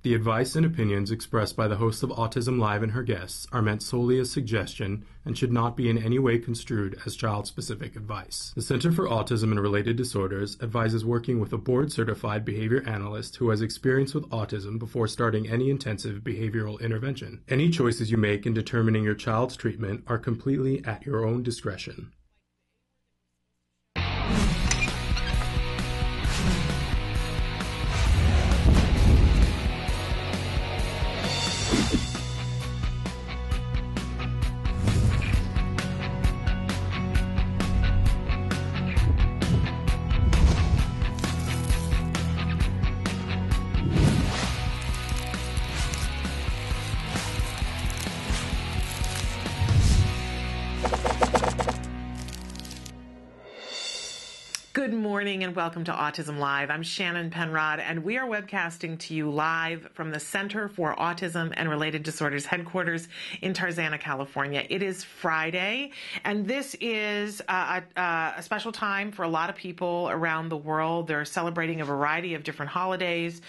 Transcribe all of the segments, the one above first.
The advice and opinions expressed by the host of Autism Live and her guests are meant solely as suggestion and should not be in any way construed as child-specific advice. The Center for Autism and Related Disorders advises working with a board-certified behavior analyst who has experience with autism before starting any intensive behavioral intervention. Any choices you make in determining your child's treatment are completely at your own discretion. Good morning and welcome to Autism Live. I'm Shannon Penrod and we are webcasting to you live from the Center for Autism and Related Disorders headquarters in Tarzana, California. It is Friday and this is a special time for a lot of people around the world. They're celebrating a variety of different holidays,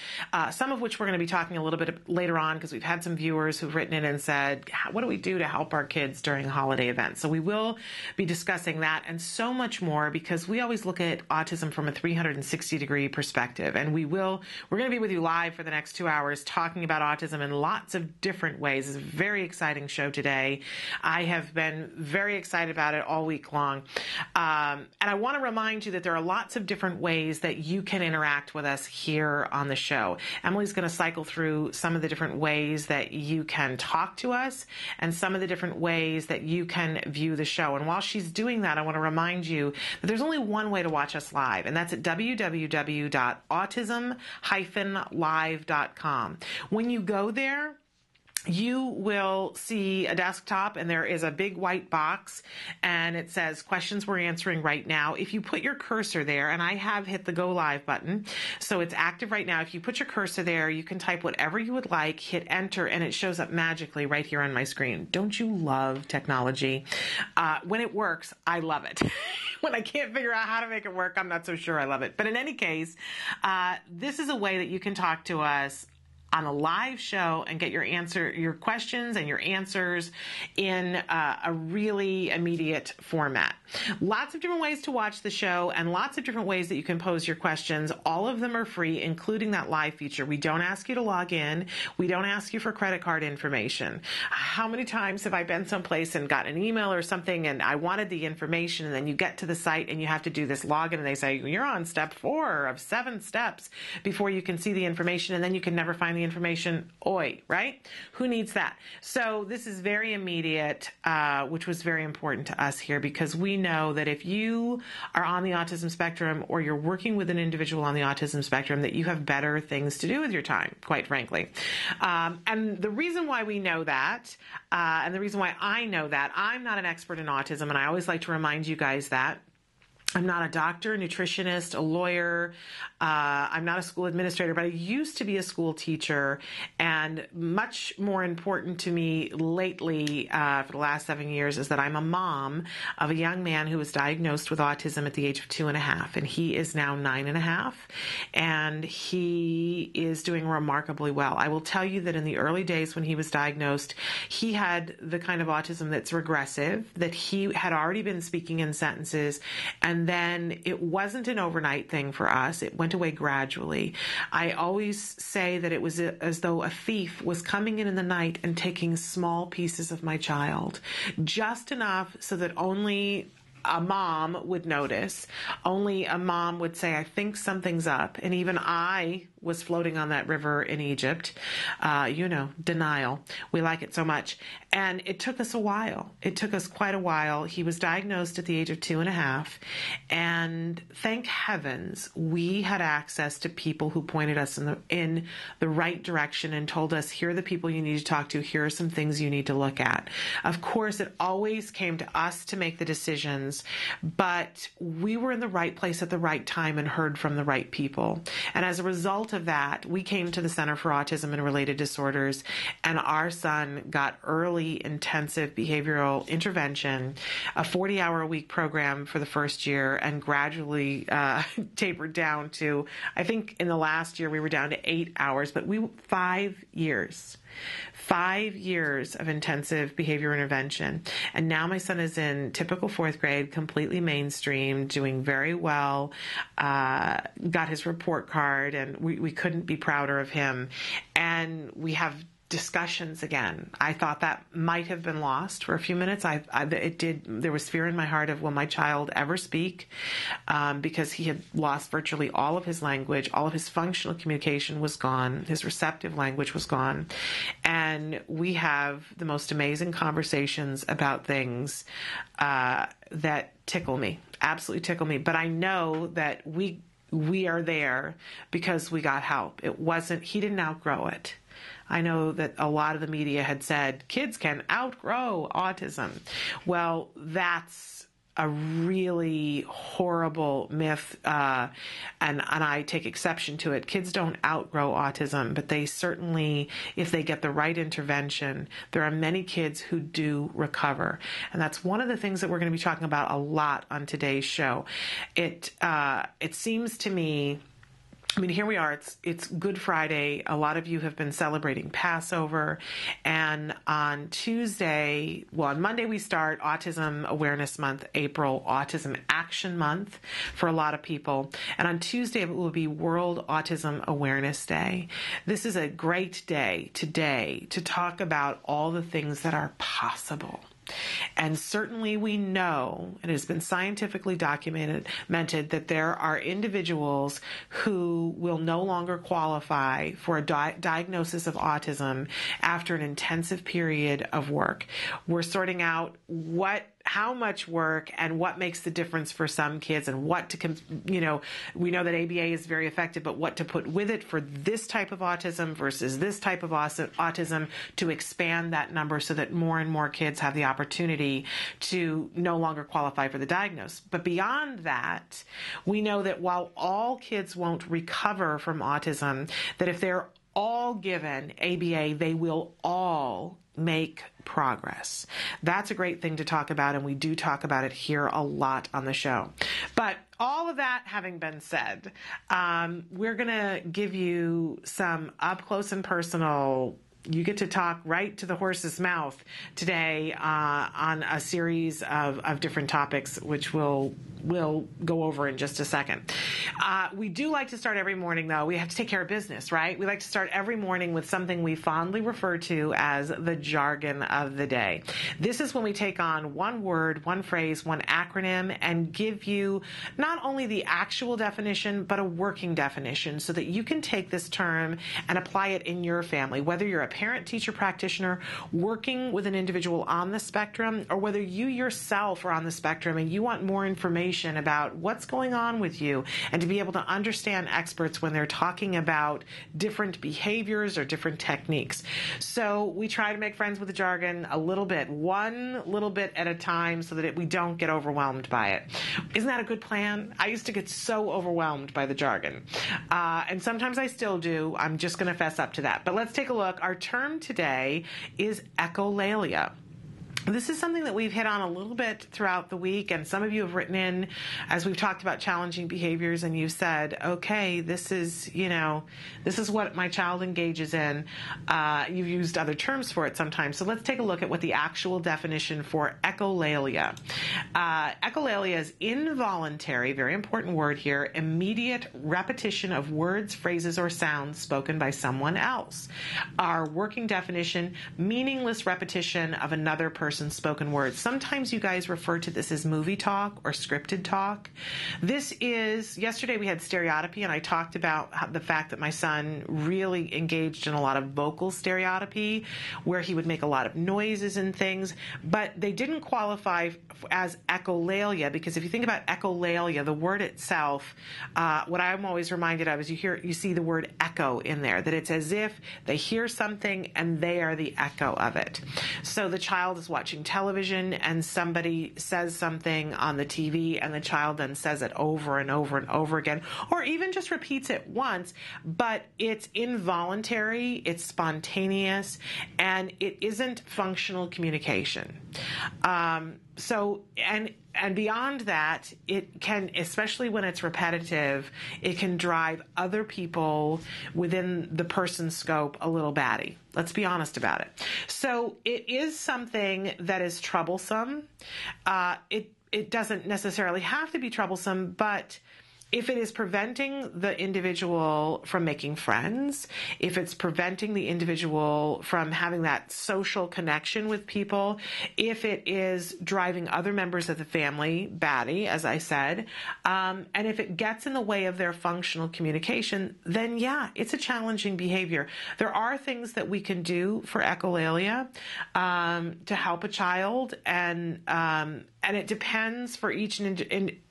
some of which we're going to be talking a little bit later on because we've had some viewers who've written in and said, what do we do to help our kids during holiday events? So we will be discussing that and so much more because we always look at autism from a 360-degree perspective. And we're going to be with you live for the next 2 hours talking about autism in lots of different ways. It's a very exciting show today. I have been very excited about it all week long. And I want to remind you that there are lots of different ways that you can interact with us here on the show. Emily's going to cycle through some of the different ways that you can talk to us and some of the different ways that you can view the show. And while she's doing that, I want to remind you that there's only one way to watch us live, and that's at www.autism-live.com. When you go there, you will see a desktop and there is a big white box and it says questions we're answering right now. If you put your cursor there, and I have hit the go live button, so it's active right now. If you put your cursor there, you can type whatever you would like, hit enter, and it shows up magically right here on my screen. Don't you love technology? When it works, I love it. When I can't figure out how to make it work, I'm not so sure I love it. But in any case, this is a way that you can talk to us on a live show and get your questions and your answers in a really immediate format. Lots of different ways to watch the show and lots of different ways that you can pose your questions. All of them are free, including that live feature. We don't ask you to log in. We don't ask you for credit card information. How many times have I been someplace and got an email or something and I wanted the information, and then you get to the site and you have to do this login and they say, you're on step 4 of 7 steps before you can see the information, and then you can never find the information. Oi, right? Who needs that? So this is very immediate, which was very important to us here because we know that if you are on the autism spectrum or you're working with an individual on the autism spectrum, that you have better things to do with your time, quite frankly. And the reason why we know that, and the reason why I know that, I'm not an expert in autism, and I always like to remind you guys that. I'm not a doctor, nutritionist, a lawyer. I'm not a school administrator, but I used to be a school teacher. And much more important to me lately, for the last 7 years, is that I'm a mom of a young man who was diagnosed with autism at the age of 2.5. And he is now 9.5. And he is doing remarkably well. I will tell you that in the early days when he was diagnosed, he had the kind of autism that's regressive, that he had already been speaking in sentences, and then it wasn't an overnight thing for us. It went away gradually. I always say that it was as though a thief was coming in the night and taking small pieces of my child, just enough so that only a mom would notice, only a mom would say, I think something's up. And even I was floating on that river in Egypt. Denial. We like it so much. And it took us a while. It took us quite a while. He was diagnosed at the age of 2.5. And thank heavens, we had access to people who pointed us in the right direction and told us, here are the people you need to talk to. Here are some things you need to look at. Of course, it always came to us to make the decisions questions, but we were in the right place at the right time and heard from the right people. And as a result of that, we came to the Center for Autism and Related Disorders, and our son got early intensive behavioral intervention, a 40-hour-a-week program for the first year, and gradually tapered down to, I think in the last year we were down to 8 hours, but 5 years. 5 years of intensive behavior intervention. And now my son is in typical fourth grade, completely mainstream, doing very well, got his report card, and we couldn't be prouder of him. And we have discussions again. I thought that might have been lost for a few minutes. There was fear in my heart of, will my child ever speak? Because he had lost virtually all of his language, all of his functional communication was gone, his receptive language was gone. And we have the most amazing conversations about things that tickle me, absolutely tickle me. But I know that we are there because we got help. He didn't outgrow it. I know that a lot of the media had said kids can outgrow autism. Well, that's a really horrible myth, and I take exception to it. Kids don't outgrow autism, but they certainly, if they get the right intervention, there are many kids who do recover. And that's one of the things that we're going to be talking about a lot on today's show. It seems to me, I mean, here we are. It's Good Friday. A lot of you have been celebrating Passover. And on Monday we start Autism Awareness Month, April Autism Action Month for a lot of people. And on Tuesday it will be World Autism Awareness Day. This is a great day today to talk about all the things that are possible. And certainly we know, it has been scientifically documented that there are individuals who will no longer qualify for a diagnosis of autism after an intensive period of work. We're sorting out how much work and what makes the difference for some kids, and we know that ABA is very effective, but what to put with it for this type of autism versus this type of autism to expand that number so that more and more kids have the opportunity to no longer qualify for the diagnosis. But beyond that, we know that while all kids won't recover from autism, that if they're all given ABA, they will all make progress. That's a great thing to talk about, and we do talk about it here a lot on the show. But all of that having been said, we're going to give you some up close and personal. You get to talk right to the horse's mouth today on a series of different topics, which we'll go over in just a second. We do like to start every morning, though. We have to take care of business, right? We like to start every morning with something we fondly refer to as the jargon of the day. This is when we take on one word, one phrase, one acronym, and give you not only the actual definition, but a working definition so that you can take this term and apply it in your family, whether you're a parent, teacher, practitioner working with an individual on the spectrum, or whether you yourself are on the spectrum and you want more information about what's going on with you, and to be able to understand experts when they're talking about different behaviors or different techniques. So we try to make friends with the jargon one little bit at a time so that we don't get overwhelmed by it. Isn't that a good plan? I used to get so overwhelmed by the jargon. And sometimes I still do. I'm just going to fess up to that. But let's take a look. Our term today is echolalia. This is something that we've hit on a little bit throughout the week, and some of you have written in as we've talked about challenging behaviors, and you've said, okay, this is what my child engages in. You've used other terms for it sometimes. So let's take a look at what the actual definition for echolalia. Echolalia is involuntary, very important word here, immediate repetition of words, phrases, or sounds spoken by someone else. Our working definition, meaningless repetition of another person's spoken words. Sometimes you guys refer to this as movie talk or scripted talk. Yesterday we had stereotypy, and I talked about the fact that my son really engaged in a lot of vocal stereotypy, where he would make a lot of noises and things, but they didn't qualify as echolalia, because if you think about echolalia, the word itself, what I'm always reminded of is you see the word echo in there, that it's as if they hear something and they are the echo of it. So the child is watching television and somebody says something on the TV and the child then says it over and over and over again, or even just repeats it once, but it's involuntary, it's spontaneous, and it isn't functional communication. And beyond that, it can, especially when it's repetitive, it can drive other people within the person's scope a little batty. Let's be honest about it. So it is something that is troublesome. It doesn't necessarily have to be troublesome, but if it is preventing the individual from making friends, if it's preventing the individual from having that social connection with people, if it is driving other members of the family batty, as I said, and if it gets in the way of their functional communication, then yeah, it's a challenging behavior. There are things that we can do for echolalia to help a child, and it depends for each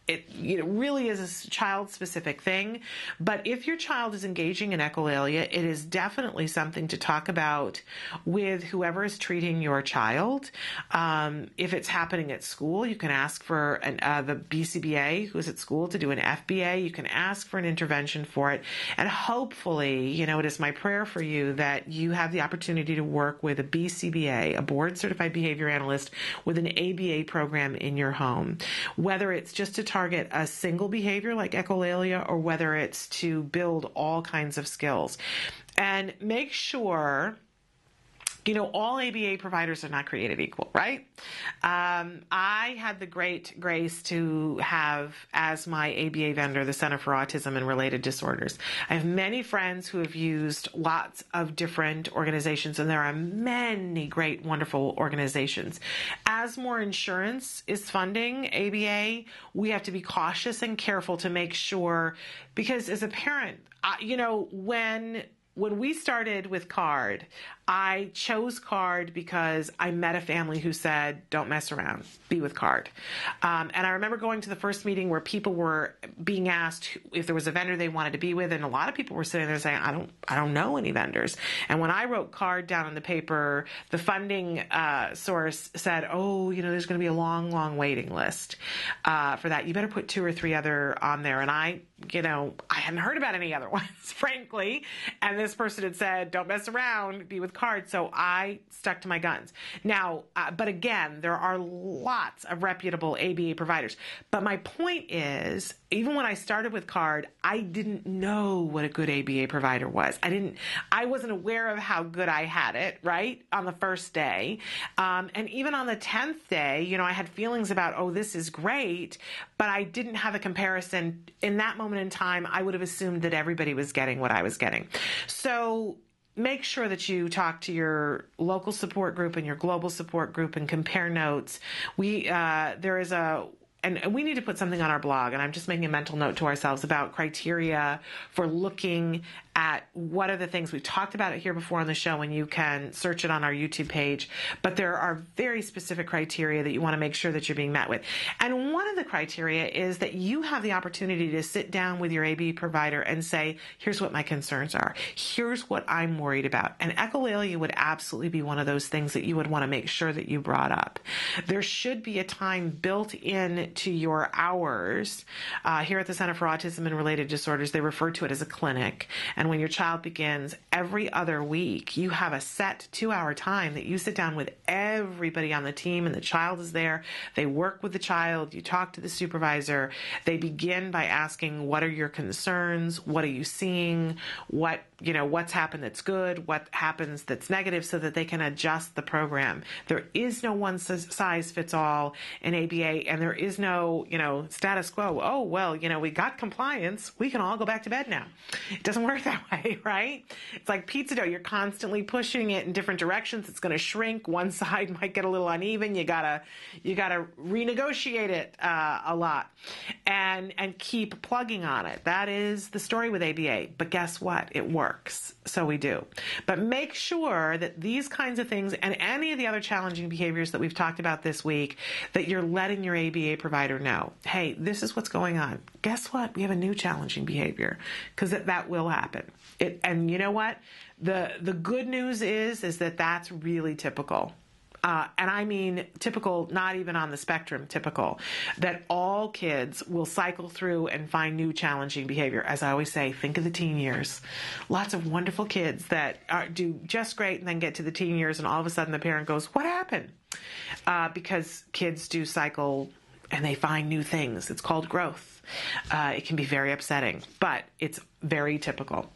it really is a child-specific thing, but if your child is engaging in echolalia, it is definitely something to talk about with whoever is treating your child. If it's happening at school, you can ask for the BCBA who's at school to do an FBA. You can ask for an intervention for it, and hopefully, it is my prayer for you that you have the opportunity to work with a BCBA, a board-certified behavior analyst, with an ABA program in your home, whether it's just to target a single behavior like echolalia or whether it's to build all kinds of skills. And make sure, all ABA providers are not created equal, right? I had the great grace to have as my ABA vendor the Center for Autism and Related Disorders. I have many friends who have used lots of different organizations, and there are many great, wonderful organizations. As more insurance is funding ABA, we have to be cautious and careful to make sure, because as a parent, when we started with CARD, I chose CARD because I met a family who said, don't mess around, be with CARD. And I remember going to the first meeting where people were being asked if there was a vendor they wanted to be with, and a lot of people were sitting there saying, I don't know any vendors. And when I wrote CARD down on the paper, the funding source said, there's going to be a long, long waiting list for that. You better put 2 or 3 other on there. And I hadn't heard about any other ones, frankly. And this person had said, don't mess around, be with CARD. So I stuck to my guns. Now, but again, there are lots of reputable ABA providers. But my point is, even when I started with CARD, I didn't know what a good ABA provider was. I wasn't aware of how good I had it, right, on the first day. And even on the 10th day, I had feelings about, this is great, but I didn't have a comparison. In that moment in time, I would have assumed that everybody was getting what I was getting. So make sure that you talk to your local support group and your global support group and compare notes. And we need to put something on our blog, and I'm just making a mental note to ourselves about criteria for looking at what are the things. We've talked about it here before on the show, and you can search it on our YouTube page, but there are very specific criteria that you want to make sure that you're being met with. And one of the criteria is that you have the opportunity to sit down with your AB provider and say, here's what my concerns are. Here's what I'm worried about. And echolalia would absolutely be one of those things that you would want to make sure that you brought up. There should be a time built in to your hours. Here at the Center for Autism and Related Disorders, they refer to it as a clinic. And when your child begins every other week, you have a set 2-hour time that you sit down with everybody on the team, and the child is there. They work with the child. You talk to the supervisor. They begin by asking, what are your concerns? What are you seeing? What's happened that's good? What happens that's negative, so that they can adjust the program. There is no one size fits all in ABA, and there is no, status quo. We got compliance. We can all go back to bed now. It doesn't work that way, right? It's like pizza dough. You're constantly pushing it in different directions. It's going to shrink. One side might get a little uneven. You gotta renegotiate it a lot, and keep plugging on it. That is the story with ABA. But guess what? It works. So we do. But make sure that these kinds of things and any of the other challenging behaviors that we've talked about this week, that you're letting your ABA provider know, hey, this is what's going on. Guess what? We have a new challenging behavior, because that will happen. And you know what? The good news is that that's really typical. and I mean typical, not even on the spectrum, typical, that all kids will cycle through and find new challenging behavior. As I always say, think of the teen years. Lots of wonderful kids that do just great and then get to the teen years and all of a sudden the parent goes, what happened? Because kids do cycle and they find new things. It's called growth. It can be very upsetting, but it's very typical.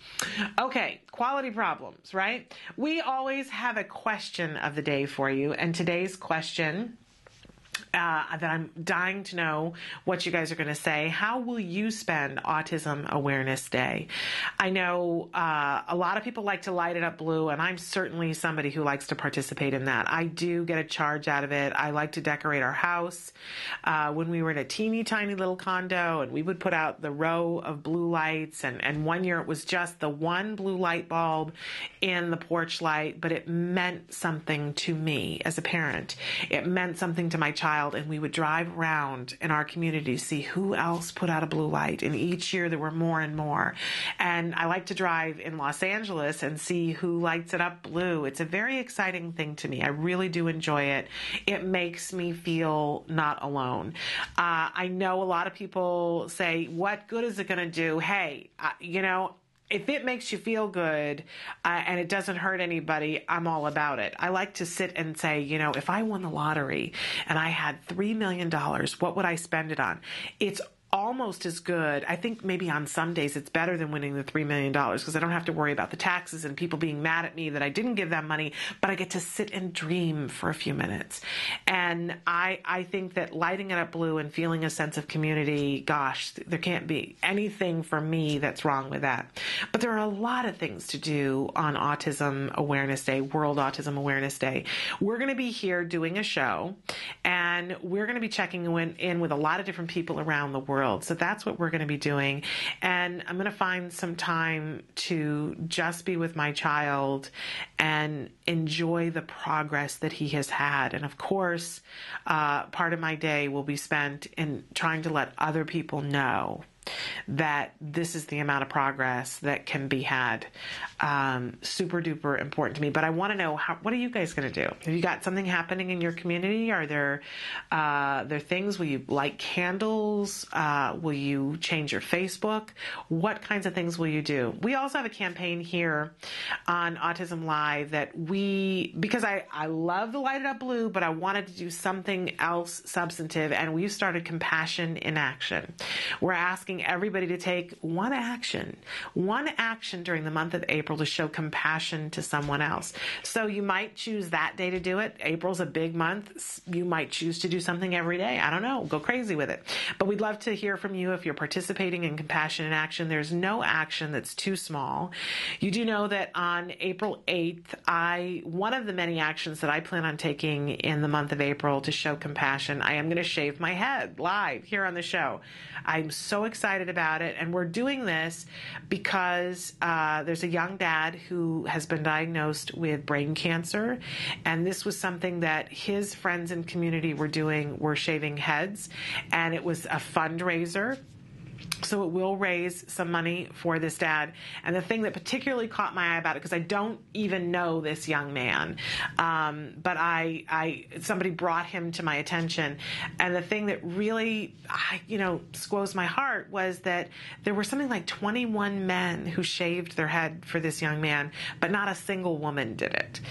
Okay, quality problems, right? We always have a question of the day for you, and today's question that I'm dying to know what you guys are going to say. How will you spend Autism Awareness Day? I know a lot of people like to light it up blue, and I'm certainly somebody who likes to participate in that. I do get a charge out of it. I like to decorate our house. When we were in a teeny tiny little condo, and we would put out the row of blue lights, and one year it was just the one blue light bulb in the porch light, but it meant something to me as a parent. It meant something to my child, and we would drive around in our community to see who else put out a blue light, and each year there were more and more. And I like to drive in Los Angeles and see who lights it up blue. It's a very exciting thing to me. I really do enjoy it. It makes me feel not alone. I know a lot of people say, what good is it going to do? Hey, if it makes you feel good and it doesn't hurt anybody, I'm all about it. I like to sit and say, if I won the lottery and I had $3 million, what would I spend it on? It's almost as good. I think maybe on some days it's better than winning the $3 million because I don't have to worry about the taxes and people being mad at me that I didn't give them money, but I get to sit and dream for a few minutes. And I think that lighting it up blue and feeling a sense of community, gosh, there can't be anything for me that's wrong with that. But there are a lot of things to do on Autism Awareness Day, World Autism Awareness Day. We're going to be here doing a show, and we're going to be checking in with a lot of different people around the world. So that's what we're going to be doing. And I'm going to find some time to just be with my child and enjoy the progress that he has had. And of course, part of my day will be spent in trying to let other people know that this is the amount of progress that can be had. Super duper important to me. But I want to know, what are you guys going to do? Have you got something happening in your community? Are there things? Will you light candles? Will you change your Facebook? What kinds of things will you do? We also have a campaign here on Autism Live that because I love the Light It Up Blue, but I wanted to do something else substantive, and we've started Compassion in Action. We're asking everybody to take one action during the month of April to show compassion to someone else. So you might choose that day to do it. April's a big month. You might choose to do something every day. I don't know. Go crazy with it. But we'd love to hear from you if you're participating in Compassion in Action. There's no action that's too small. You do know that on April 8th, one of the many actions that I plan on taking in the month of April to show compassion, I am going to shave my head live here on the show. I'm so excited about it, and we're doing this because there's a young dad who has been diagnosed with brain cancer, and this was something that his friends and community were shaving heads, and it was a fundraiser. So it will raise some money for this dad. And the thing that particularly caught my eye about it, because I don't even know this young man, but somebody brought him to my attention. And the thing that really, squoze my heart was that there were something like 21 men who shaved their head for this young man, but not a single woman did it.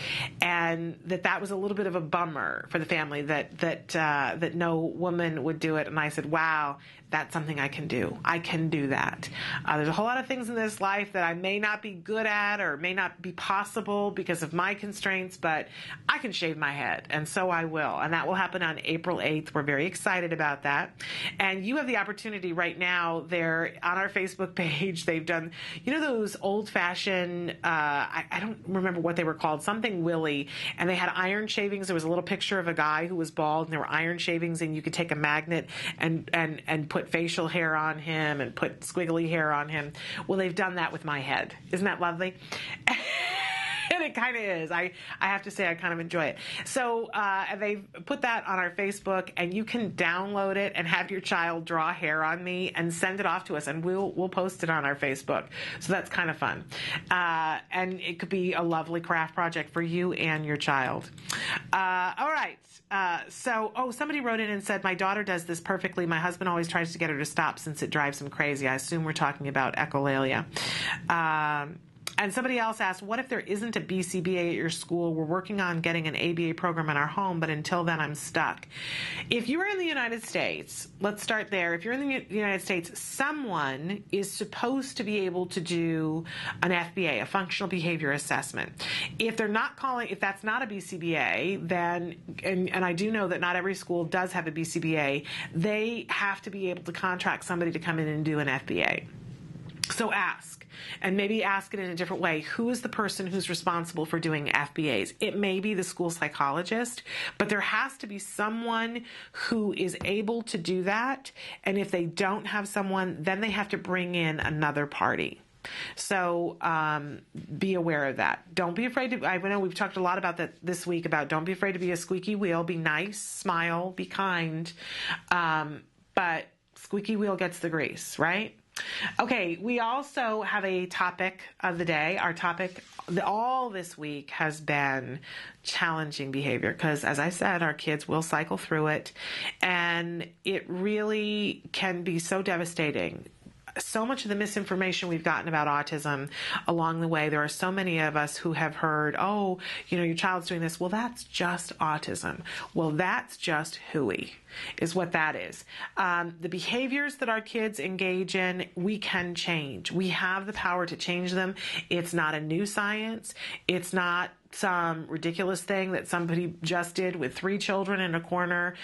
And that was a little bit of a bummer for the family that no woman would do it. And I said, wow, that's something I can do. I can do that. There's a whole lot of things in this life that I may not be good at or may not be possible because of my constraints, but I can shave my head, and so I will. And that will happen on April 8th. We're very excited about that. And you have the opportunity right now there on our Facebook page. They've done, those old-fashioned, I don't remember what they were called, something Willy, and they had iron shavings. There was a little picture of a guy who was bald, and there were iron shavings, and you could take a magnet and put facial hair on him and put squiggly hair on him. Well, they've done that with my head. Isn't that lovely? And it kind of is. I have to say I kind of enjoy it. So they've put that on our Facebook, and you can download it and have your child draw hair on me and send it off to us, and we'll post it on our Facebook. So that's kind of fun. And it could be a lovely craft project for you and your child. All right. Somebody wrote in and said, my daughter does this perfectly. My husband always tries to get her to stop since it drives him crazy. I assume we're talking about echolalia. And somebody else asked, what if there isn't a BCBA at your school? We're working on getting an ABA program in our home, but until then, I'm stuck. If you're in the United States, let's start there. If you're in the United States, someone is supposed to be able to do an FBA, a functional behavior assessment. If that's not a BCBA, then, and I do know that not every school does have a BCBA, they have to be able to contract somebody to come in and do an FBA. So ask, and maybe ask it in a different way. Who is the person who's responsible for doing FBAs? It may be the school psychologist, but there has to be someone who is able to do that. And if they don't have someone, then they have to bring in another party. So be aware of that. Don't be afraid to, I know we've talked a lot about that this week, about don't be afraid to be a squeaky wheel. Be nice, smile, be kind. But squeaky wheel gets the grease, right? Okay, we also have a topic of the day. Our topic all this week has been challenging behavior because, as I said, our kids will cycle through it, and it really can be so devastating. So much of the misinformation we've gotten about autism along the way, there are so many of us who have heard, oh, your child's doing this. Well, that's just autism. Well, that's just hooey, is what that is. The behaviors that our kids engage in, we can change. We have the power to change them. It's not a new science. It's not some ridiculous thing that somebody just did with 3 children in a corner.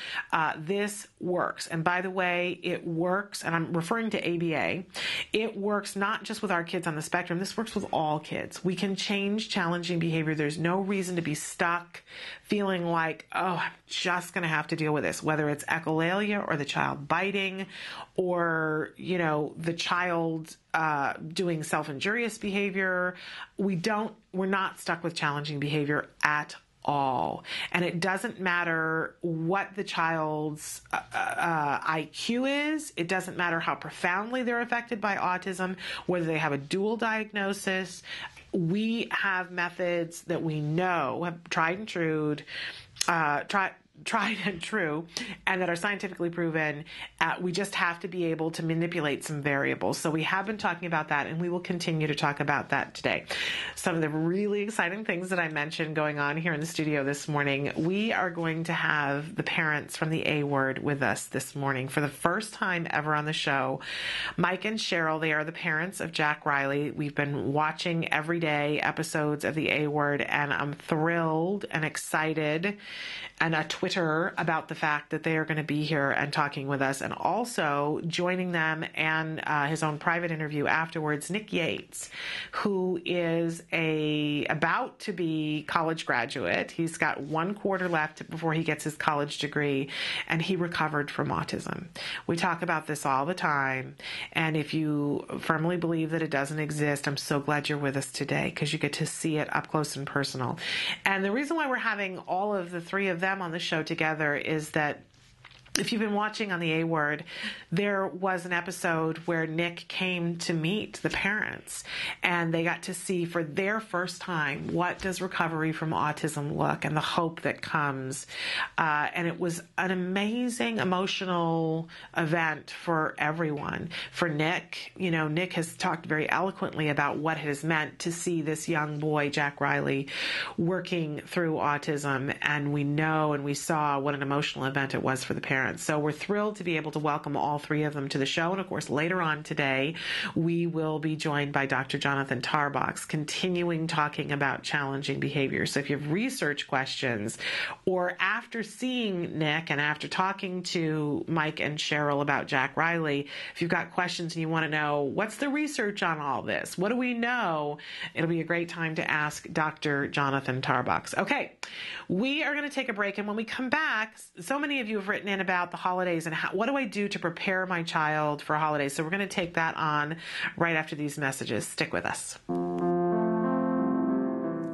This works. And by the way, it works, and I'm referring to ABA, it works not just with our kids on the spectrum, this works with all kids. We can change challenging behavior. There's no reason to be stuck feeling like, oh, I'm just going to have to deal with this, whether it's echolalia or the child biting or, the child doing self-injurious behavior. We're not stuck with challenging behavior at all. And it doesn't matter what the child's IQ is. It doesn't matter how profoundly they're affected by autism, whether they have a dual diagnosis. We have methods that we know have tried and true, and that are scientifically proven. We just have to be able to manipulate some variables. So we have been talking about that, and we will continue to talk about that today. Some of the really exciting things that I mentioned going on here in the studio this morning, we are going to have the parents from the A Word with us this morning for the first time ever on the show. Mike and Cheryl, they are the parents of Jack Riley. We've been watching everyday episodes of the A Word, and I'm thrilled and excited and a Twitter about the fact that they are going to be here and talking with us, and also joining them and his own private interview afterwards, Nick Yates, who is about to be college graduate. He's got 1 quarter left before he gets his college degree, and he recovered from autism. We talk about this all the time, and if you firmly believe that it doesn't exist, I'm so glad you're with us today because you get to see it up close and personal. And the reason why we're having all of the 3 of them on the show together is that if you've been watching on the A Word, there was an episode where Nick came to meet the parents, and they got to see for their first time what does recovery from autism look and the hope that comes. And it was an amazing emotional event for everyone. For Nick, Nick has talked very eloquently about what it has meant to see this young boy, Jack Riley, working through autism. And we know and we saw what an emotional event it was for the parents. So we're thrilled to be able to welcome all 3 of them to the show. And of course, later on today, we will be joined by Dr. Jonathan Tarbox, continuing talking about challenging behavior. So if you have research questions, or after seeing Nick and after talking to Mike and Cheryl about Jack Riley, if you've got questions and you want to know what's the research on all this, what do we know, it'll be a great time to ask Dr. Jonathan Tarbox. Okay, we are going to take a break, and when we come back, so many of you have written in about the holidays and what do I do to prepare my child for holidays. So we're going to take that on right after these messages. Stick with us.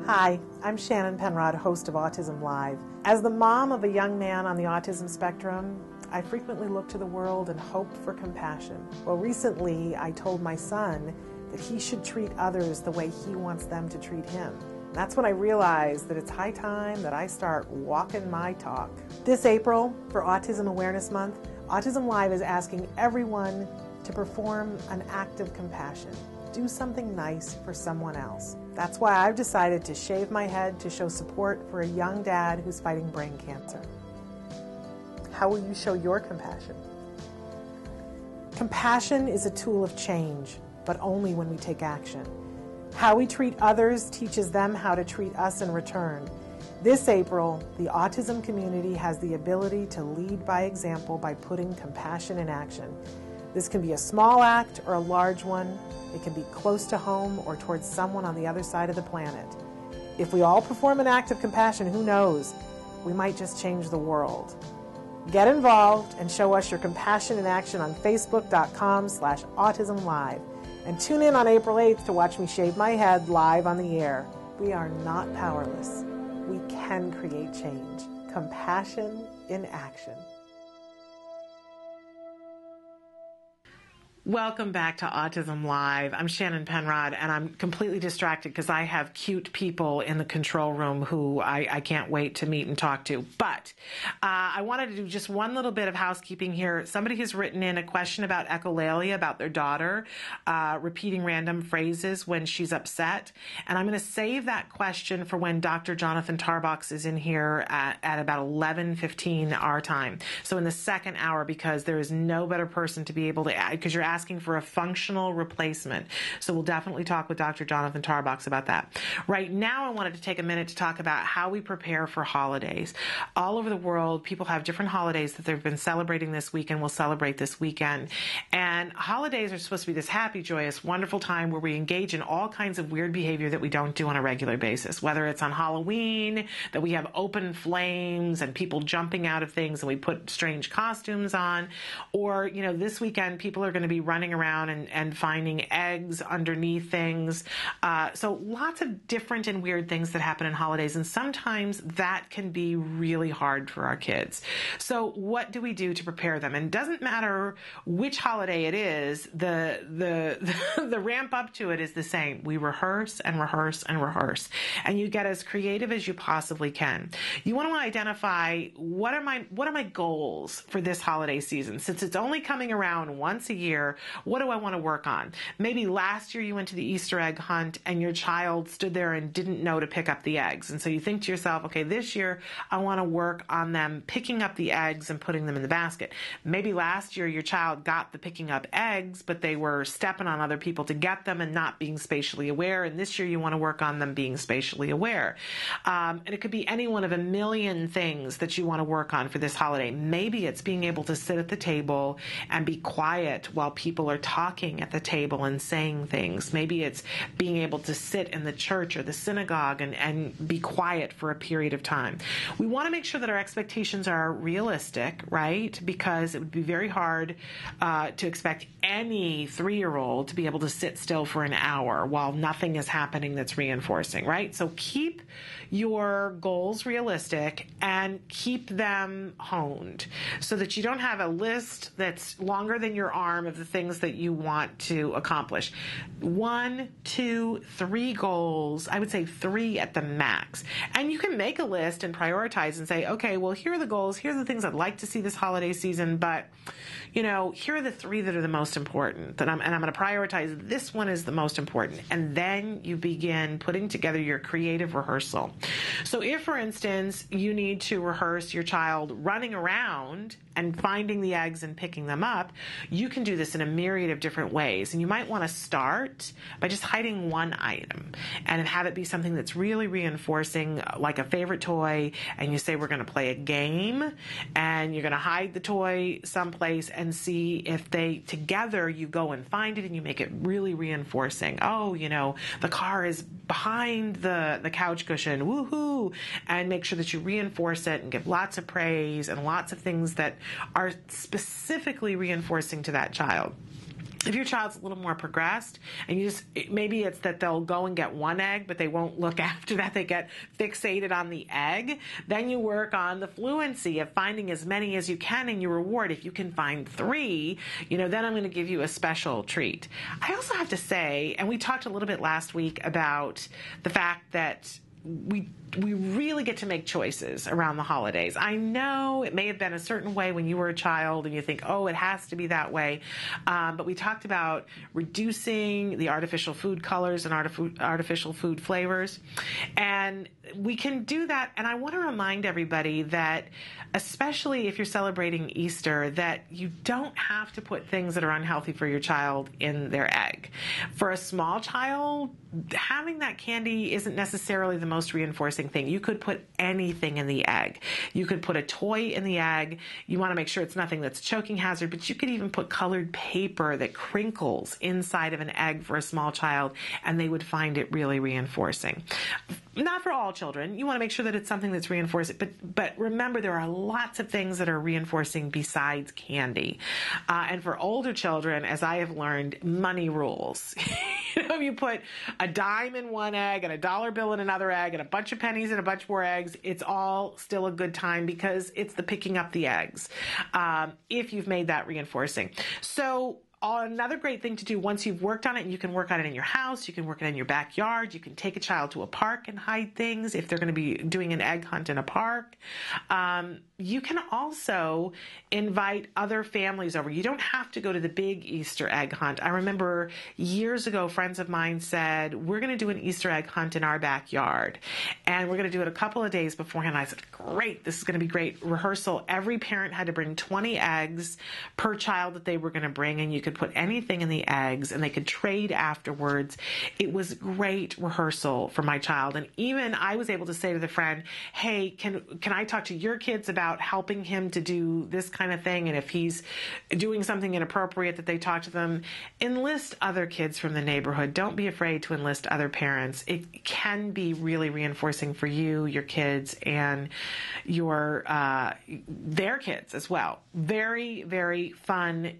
Hi, I'm Shannon Penrod, host of Autism Live. As the mom of a young man on the autism spectrum, I frequently look to the world and hope for compassion. Well, recently I told my son that he should treat others the way he wants them to treat him. That's when I realized that it's high time that I start walking my talk. This April, for Autism Awareness Month, Autism Live is asking everyone to perform an act of compassion. Do something nice for someone else. That's why I've decided to shave my head to show support for a young dad who's fighting brain cancer. How will you show your compassion? Compassion is a tool of change, but only when we take action. How we treat others teaches them how to treat us in return. This April, the autism community has the ability to lead by example by putting compassion in action. This can be a small act or a large one. It can be close to home or towards someone on the other side of the planet. If we all perform an act of compassion, who knows? We might just change the world. Get involved and show us your compassion in action on Facebook.com/autismlive. And tune in on April 8th to watch me shave my head live on the air. We are not powerless. We can create change. Compassion in action. Welcome back to Autism Live. I'm Shannon Penrod, and I'm completely distracted because I have cute people in the control room who I can't wait to meet and talk to. But I wanted to do just one little bit of housekeeping here. Somebody has written in a question about Echolalia, about their daughter, repeating random phrases when she's upset. And I'm going to save that question for when Dr. Jonathan Tarbox is in here at about 11:15 our time. So in the second hour, because there is no better person to be able to, because you're asking for a functional replacement. So we'll definitely talk with Dr. Jonathan Tarbox about that. Right now, I wanted to take a minute to talk about how we prepare for holidays. All over the world, people have different holidays that they've been celebrating this week and will celebrate this weekend. And holidays are supposed to be this happy, joyous, wonderful time where we engage in all kinds of weird behavior that we don't do on a regular basis, whether it's on Halloween, that we have open flames and people jumping out of things and we put strange costumes on, or, this weekend people are going to be running around and finding eggs underneath things. So lots of different and weird things that happen in holidays, and sometimes that can be really hard for our kids. So what do we do to prepare them? And it doesn't matter which holiday it is, the ramp up to it is the same. We rehearse and rehearse and rehearse, and you get as creative as you possibly can. You want to identify what are my goals for this holiday season. Since it's only coming around once a year, what do I want to work on? Maybe last year you went to the Easter egg hunt and your child stood there and didn't know to pick up the eggs. And so you think to yourself, okay, this year I want to work on them picking up the eggs and putting them in the basket. Maybe last year your child got the picking up eggs, but they were stepping on other people to get them and not being spatially aware. And this year you want to work on them being spatially aware. And it could be any one of a million things that you want to work on for this holiday. Maybe it's being able to sit at the table and be quiet while people are talking at the table and saying things. Maybe it's being able to sit in the church or the synagogue and be quiet for a period of time. We want to make sure that our expectations are realistic, right? Because it would be very hard to expect any 3-year-old to be able to sit still for an hour while nothing is happening that's reinforcing, right? So keep your goals realistic and keep them honed so that you don't have a list that's longer than your arm of the things that you want to accomplish. 1, 2, 3 goals. I would say 3 at the max. And you can make a list and prioritize and say, okay, well, here are the goals. Here are the things I'd like to see this holiday season, but here are the 3 that are the most important. And I'm going to prioritize this one is the most important. And then you begin putting together your creative rehearsal. So if, for instance, you need to rehearse your child running around and finding the eggs and picking them up, you can do this in a myriad of different ways. And you might want to start by just hiding one item and have it be something that's really reinforcing, like a favorite toy. And you say, we're going to play a game, and you're going to hide the toy someplace and see if together you go and find it and you make it really reinforcing. Oh, the car is behind the couch cushion, woohoo, and make sure that you reinforce it and give lots of praise and lots of things that are specifically reinforcing to that child. If your child's a little more progressed and maybe it's that they'll go and get one egg, but they won't look after that, they get fixated on the egg, then you work on the fluency of finding as many as you can in your reward. If you can find 3, then I'm going to give you a special treat. I also have to say, and we talked a little bit last week about the fact that we really get to make choices around the holidays. I know it may have been a certain way when you were a child and you think, oh, it has to be that way. But we talked about reducing the artificial food colors and artificial food flavors. And we can do that. And I want to remind everybody that, especially if you're celebrating Easter, that you don't have to put things that are unhealthy for your child in their egg. For a small child, having that candy isn't necessarily the most reinforcing thing. You could put anything in the egg. You could put a toy in the egg. You want to make sure it's nothing that's a choking hazard, but you could even put colored paper that crinkles inside of an egg for a small child, and they would find it really reinforcing. Not for all children. You want to make sure that it's something that's reinforcing, but remember, there are lots of things that are reinforcing besides candy. And for older children, as I have learned, money rules. If you put a dime in one egg and a dollar bill in another egg and a bunch of pennies and a bunch more eggs, it's all still a good time because it's the picking up the eggs, if you've made that reinforcing. So another great thing to do once you've worked on it, and you can work on it in your house, you can work it in your backyard, you can take a child to a park and hide things if they're going to be doing an egg hunt in a park. You can also invite other families over. You don't have to go to the big Easter egg hunt. I remember years ago, friends of mine said, we're going to do an Easter egg hunt in our backyard. And we're going to do it a couple of days beforehand. I said, great, this is going to be great. Rehearsal. Every parent had to bring 20 eggs per child that they were going to bring, and you could put anything in the eggs, and they could trade afterwards. It was great rehearsal for my child. And even I was able to say to the friend, hey, can I talk to your kids about helping him to do this kind of thing? And if he's doing something inappropriate, that they talk to them. Enlist other kids from the neighborhood. Don't be afraid to enlist other parents. It can be really reinforcing for you, your kids, and their kids as well. Very, very fun.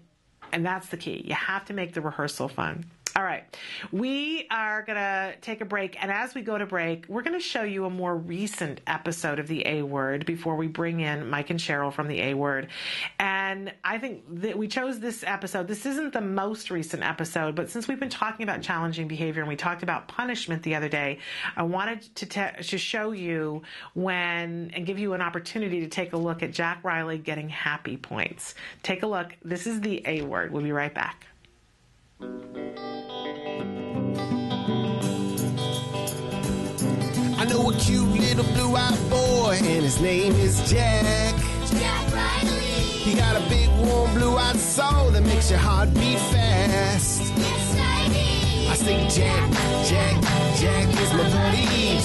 And that's the key. You have to make the rehearsal fun. All right. We are going to take a break. And as we go to break, we're going to show you a more recent episode of the A Word before we bring in Mike and Cheryl from the A Word. And I think that we chose this episode. This isn't the most recent episode, but since we've been talking about challenging behavior and we talked about punishment the other day, I wanted to show you and give you an opportunity to take a look at Jack Riley getting happy points. Take a look. This is the A Word. We'll be right back. I know a cute little blue-eyed boy, and his name is Jack. Jack Riley. He got a big, warm, blue-eyed soul that makes your heart beat fast. Exciting. I sing Jack, Jack, Jack is my buddy.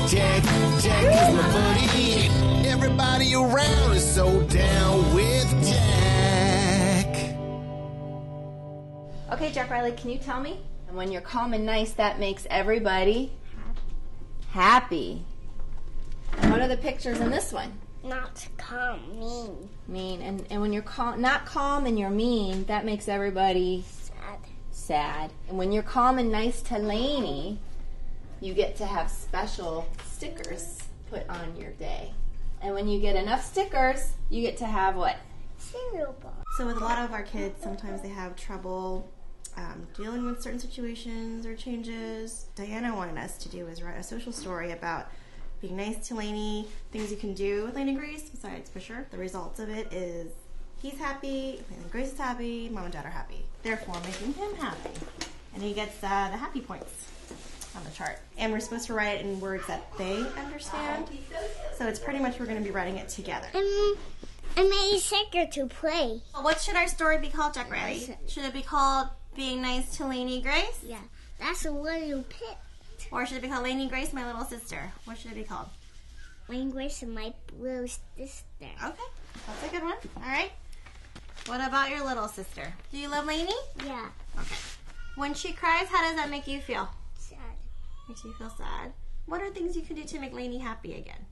Jack is my buddy. Everybody around is so down with Jack. Okay, Jack Riley, can you tell me? And when you're calm and nice, that makes everybody happy. And what are the pictures in this one? Not calm, mean. Mean. And when you're not calm and you're mean, that makes everybody sad. And when you're calm and nice to Lainey, you get to have special stickers put on your day. And when you get enough stickers, you get to have what? Cereal ball. So with a lot of our kids, sometimes they have trouble dealing with certain situations or changes. Diana wanted us to do is write a social story about being nice to Lainey, things you can do with Lainey Grace, besides for sure. The results of it is he's happy, Lainey Grace is happy, Mom and Dad are happy. Therefore, making him happy. And he gets the happy points on the chart. And we're supposed to write it in words that they understand. So it's pretty much we're going to be writing it together. I made a sticker to play. What should our story be called, Jack Riley? Should it be called Being Nice to Lainey Grace? Yeah, that's the one you picked. Or should it be called Lainey Grace, My Little Sister? What should it be called? Lainey Grace and My Little Sister. Okay, that's a good one. All right. What about your little sister? Do you love Lainey? Yeah. Okay. When she cries, how does that make you feel? Sad. Makes you feel sad. What are things you can do to make Lainey happy again?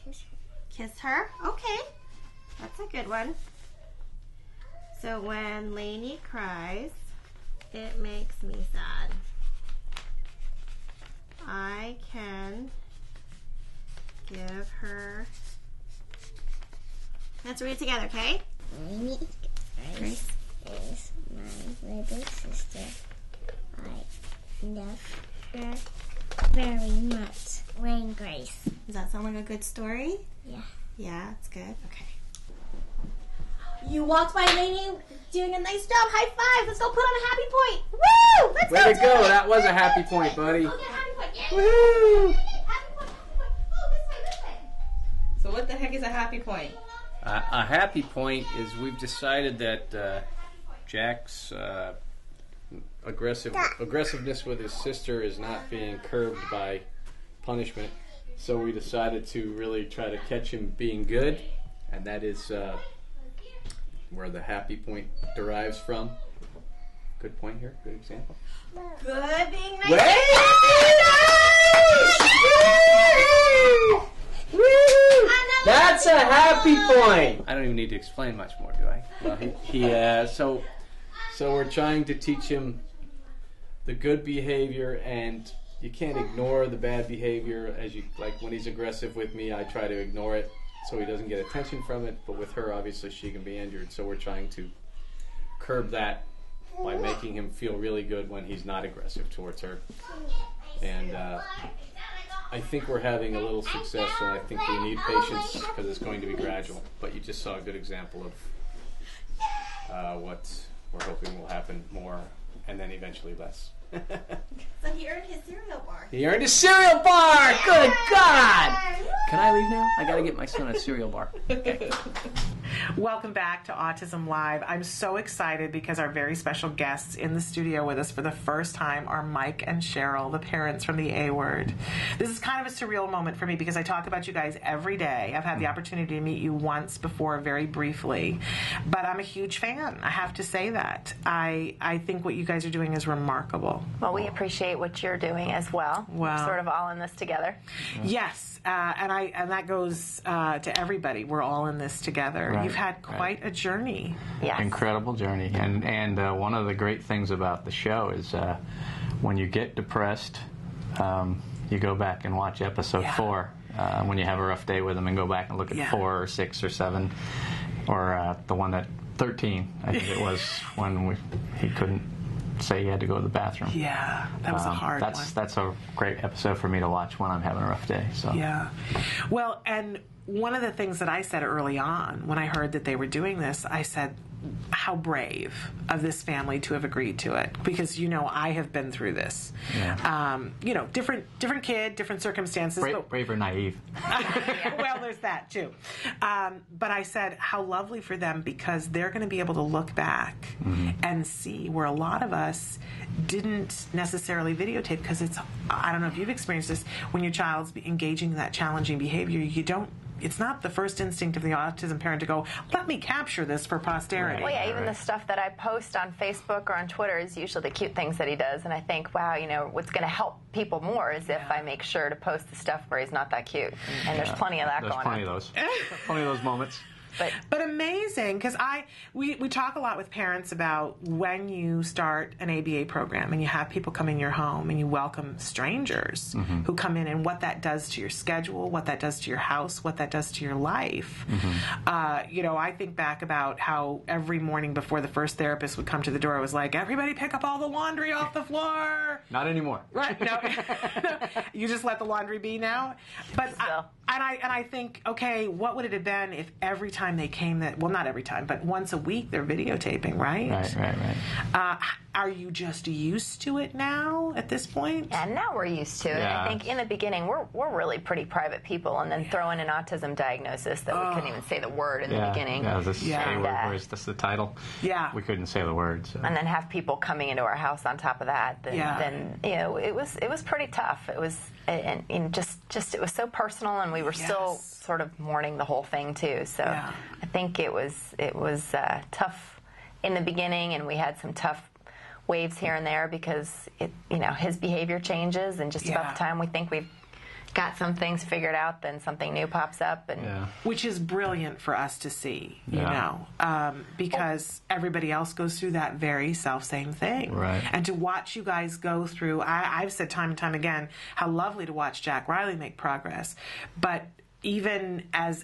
Kiss her. Kiss her? Okay. That's a good one. So when Lainey cries, it makes me sad. I can give her... Let's read it together, okay? Lainey Grace is my little sister. I love her very much. Rain Grace. Does that sound like a good story? Yeah. Yeah, it's good. Okay. You walked by Lainey doing a nice job. High five. Let's go put on a happy point. Woo! Let's Way go to go. do it. That was a happy point, buddy. Okay, happy point. Yeah. Woo! Happy point. Oh, this way. So what the heck is a happy point? A happy point is we've decided that Jack's aggressiveness with his sister is not being curbed by punishment. So we decided to really try to catch him being good, and that is where the happy point derives from. Good point here. Good example. Good being nice. That's a happy point. I don't even need to explain much more, do I? Well, so we're trying to teach him the good behavior, and you can't ignore the bad behavior. Like when he's aggressive with me, I try to ignore it so he doesn't get attention from it. But with her, obviously, she can be injured. So we're trying to curb that by making him feel really good when he's not aggressive towards her. And I think we're having a little success, and I think we need patience because it's going to be gradual. But you just saw a good example of what we're hoping will happen more, and then eventually less. So he earned his cereal bar. He earned a cereal bar! Good God! Can I leave now? I gotta get my son a cereal bar. Okay. Welcome back to Autism Live. I'm so excited because our very special guests in the studio with us for the first time are Mike and Cheryl, the parents from the A Word. This is kind of a surreal moment for me because I talk about you guys every day. I've had the opportunity to meet you once before, very briefly, but I'm a huge fan. I have to say that. I think what you guys are doing is remarkable. Well, we appreciate what you're doing as well. Wow. We're sort of all in this together. Yes, and that goes to everybody. We're all in this together. Right, You've had quite a journey. Yes. Incredible journey. And one of the great things about the show is when you get depressed, you go back and watch episode 4 when you have a rough day with them, and go back and look at 4 or 6 or 7, or the one at 13, I think it was, when he couldn't say he had to go to the bathroom. Yeah, that was a hard one. That's a great episode for me to watch when I'm having a rough day. So yeah. Well, and one of the things that I said early on when I heard that they were doing this, I said, how brave of this family to have agreed to it, because I have been through this. Yeah. Different kid, different circumstances. Brave or naive. Well, there's that too. But I said how lovely for them, because they're going to be able to look back and see where a lot of us didn't necessarily videotape, because I don't know if you've experienced this, when your child's engaging in that challenging behavior, it's not the first instinct of the autism parent to go, let me capture this for posterity. Well, yeah, even the stuff that I post on Facebook or on Twitter is usually the cute things that he does, and I think, wow, what's going to help people more is if I make sure to post the stuff where he's not that cute. And there's plenty of that going on. There's plenty of those moments. But amazing, because we talk a lot with parents about when you start an ABA program and you have people come in your home and you welcome strangers who come in, and what that does to your schedule, what that does to your house, what that does to your life. I think back about how every morning before the first therapist would come to the door, it was like, everybody pick up all the laundry off the floor. Not anymore. Right? No, you just let the laundry be now. But I think, okay, what would it have been if every time they came, not every time, but once a week they're videotaping, right? Right. Are you just used to it now at this point? And now we're used to it. Yeah. I think in the beginning we're really pretty private people, and then throw in an autism diagnosis that we couldn't even say the word in the beginning. Where's this the title? Yeah. We couldn't say the word. So. And then have people coming into our house on top of that. Then it was pretty tough. It was and just it was so personal, and we were still sort of mourning the whole thing too. So I think it was tough in the beginning, and we had some tough waves here and there, because his behavior changes, and just about the time we think we've got some things figured out, then something new pops up, and which is brilliant for us to see, you know, because everybody else goes through that very self-same thing. Right. And to watch you guys go through, I've said time and time again how lovely to watch Jack Riley make progress, but even as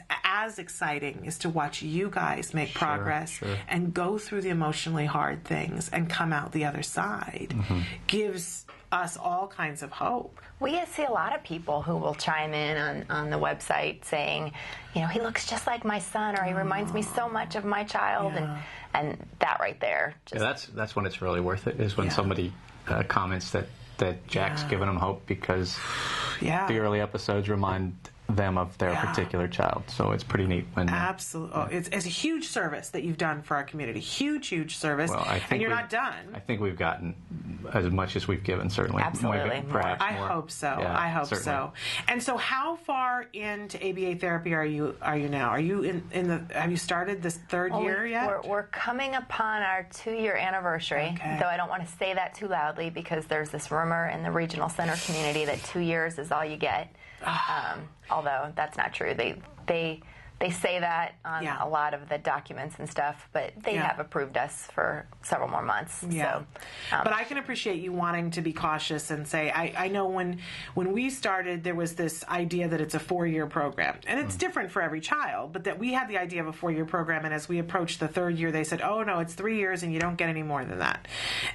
exciting is to watch you guys make progress and go through the emotionally hard things and come out the other side. Gives us all kinds of hope. We see a lot of people who will chime in on the website saying, you know, he looks just like my son, or he reminds me so much of my child, and that right there. That's when it's really worth it, is when somebody comments that Jack's given them hope, because the early episodes remind them of their particular child. So it's pretty neat when absolutely it's a huge service that you've done for our community. Huge service. Well, and you're not done. I think we've gotten as much as we've given, certainly. Absolutely. Perhaps I more. hope so. Yeah, I hope certainly. so. And so how far into ABA therapy are you now? Are you in the have you started this third year yet? We're coming upon our 2-year anniversary, though I don't want to say that too loudly, because there's this rumor in the regional center community that 2 years is all you get. Although that's not true. They say that on a lot of the documents and stuff, but they have approved us for several more months. Yeah. So, but I can appreciate you wanting to be cautious and say, I know when we started, there was this idea that it's a 4-year program. And it's different for every child, but that we had the idea of a 4-year program, and as we approached the 3rd year, they said, oh, no, it's 3 years and you don't get any more than that.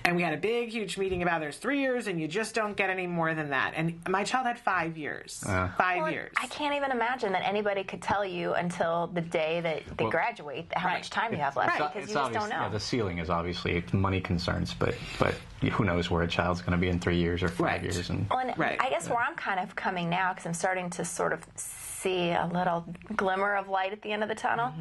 And we had a big, huge meeting about there's 3 years and you just don't get any more than that. And my child had 5 years. 5 years. I can't even imagine that anybody could tell you until the day that they graduate how much time you have left, because you just don't know. Yeah, the ceiling is obviously money concerns, but who knows where a child's going to be in 3 years or 5 years. And I guess where I'm kind of coming now, because I'm starting to sort of see a little glimmer of light at the end of the tunnel,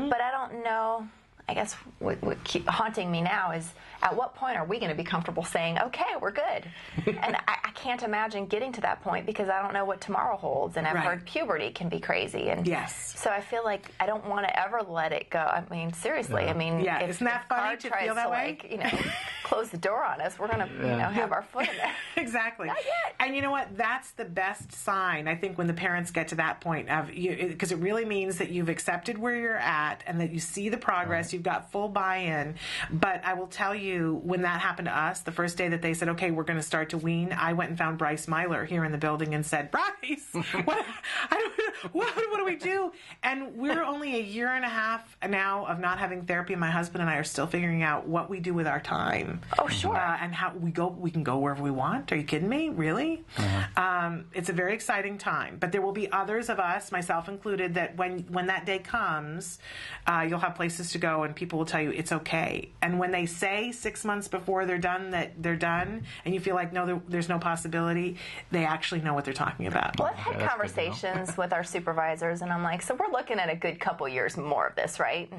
but I don't know. I guess what keeps haunting me now is, at what point are we going to be comfortable saying, okay, we're good? And I can't imagine getting to that point, because I don't know what tomorrow holds. And I've heard puberty can be crazy. And so I feel like I don't want to ever let it go. I mean, seriously. I mean, if, isn't that funny to feel that way? Close the door on us, we're going to have our foot in there. Exactly. Not yet. And you know what? That's the best sign, I think, when the parents get to that point of because it really means that you've accepted where you're at and that you see the progress. You've got full buy-in. But I will tell you, when that happened to us, the first day that they said, okay, we're going to start to wean, I went and found Bryce Myler here in the building and said, Bryce, what do we do? And we're only a year and a half now of not having therapy. My husband and I are still figuring out what we do with our time. Oh, sure. And how we can go wherever we want. Are you kidding me? Really? It's a very exciting time. But there will be others of us, myself included, that when that day comes, you'll have places to go and people will tell you it's okay. And when they say 6 months before they're done that they're done, and you feel like, no, there's no possibility, they actually know what they're talking about. Well, I've had conversations with our supervisors, and I'm like, so we're looking at a good couple years more of this, right?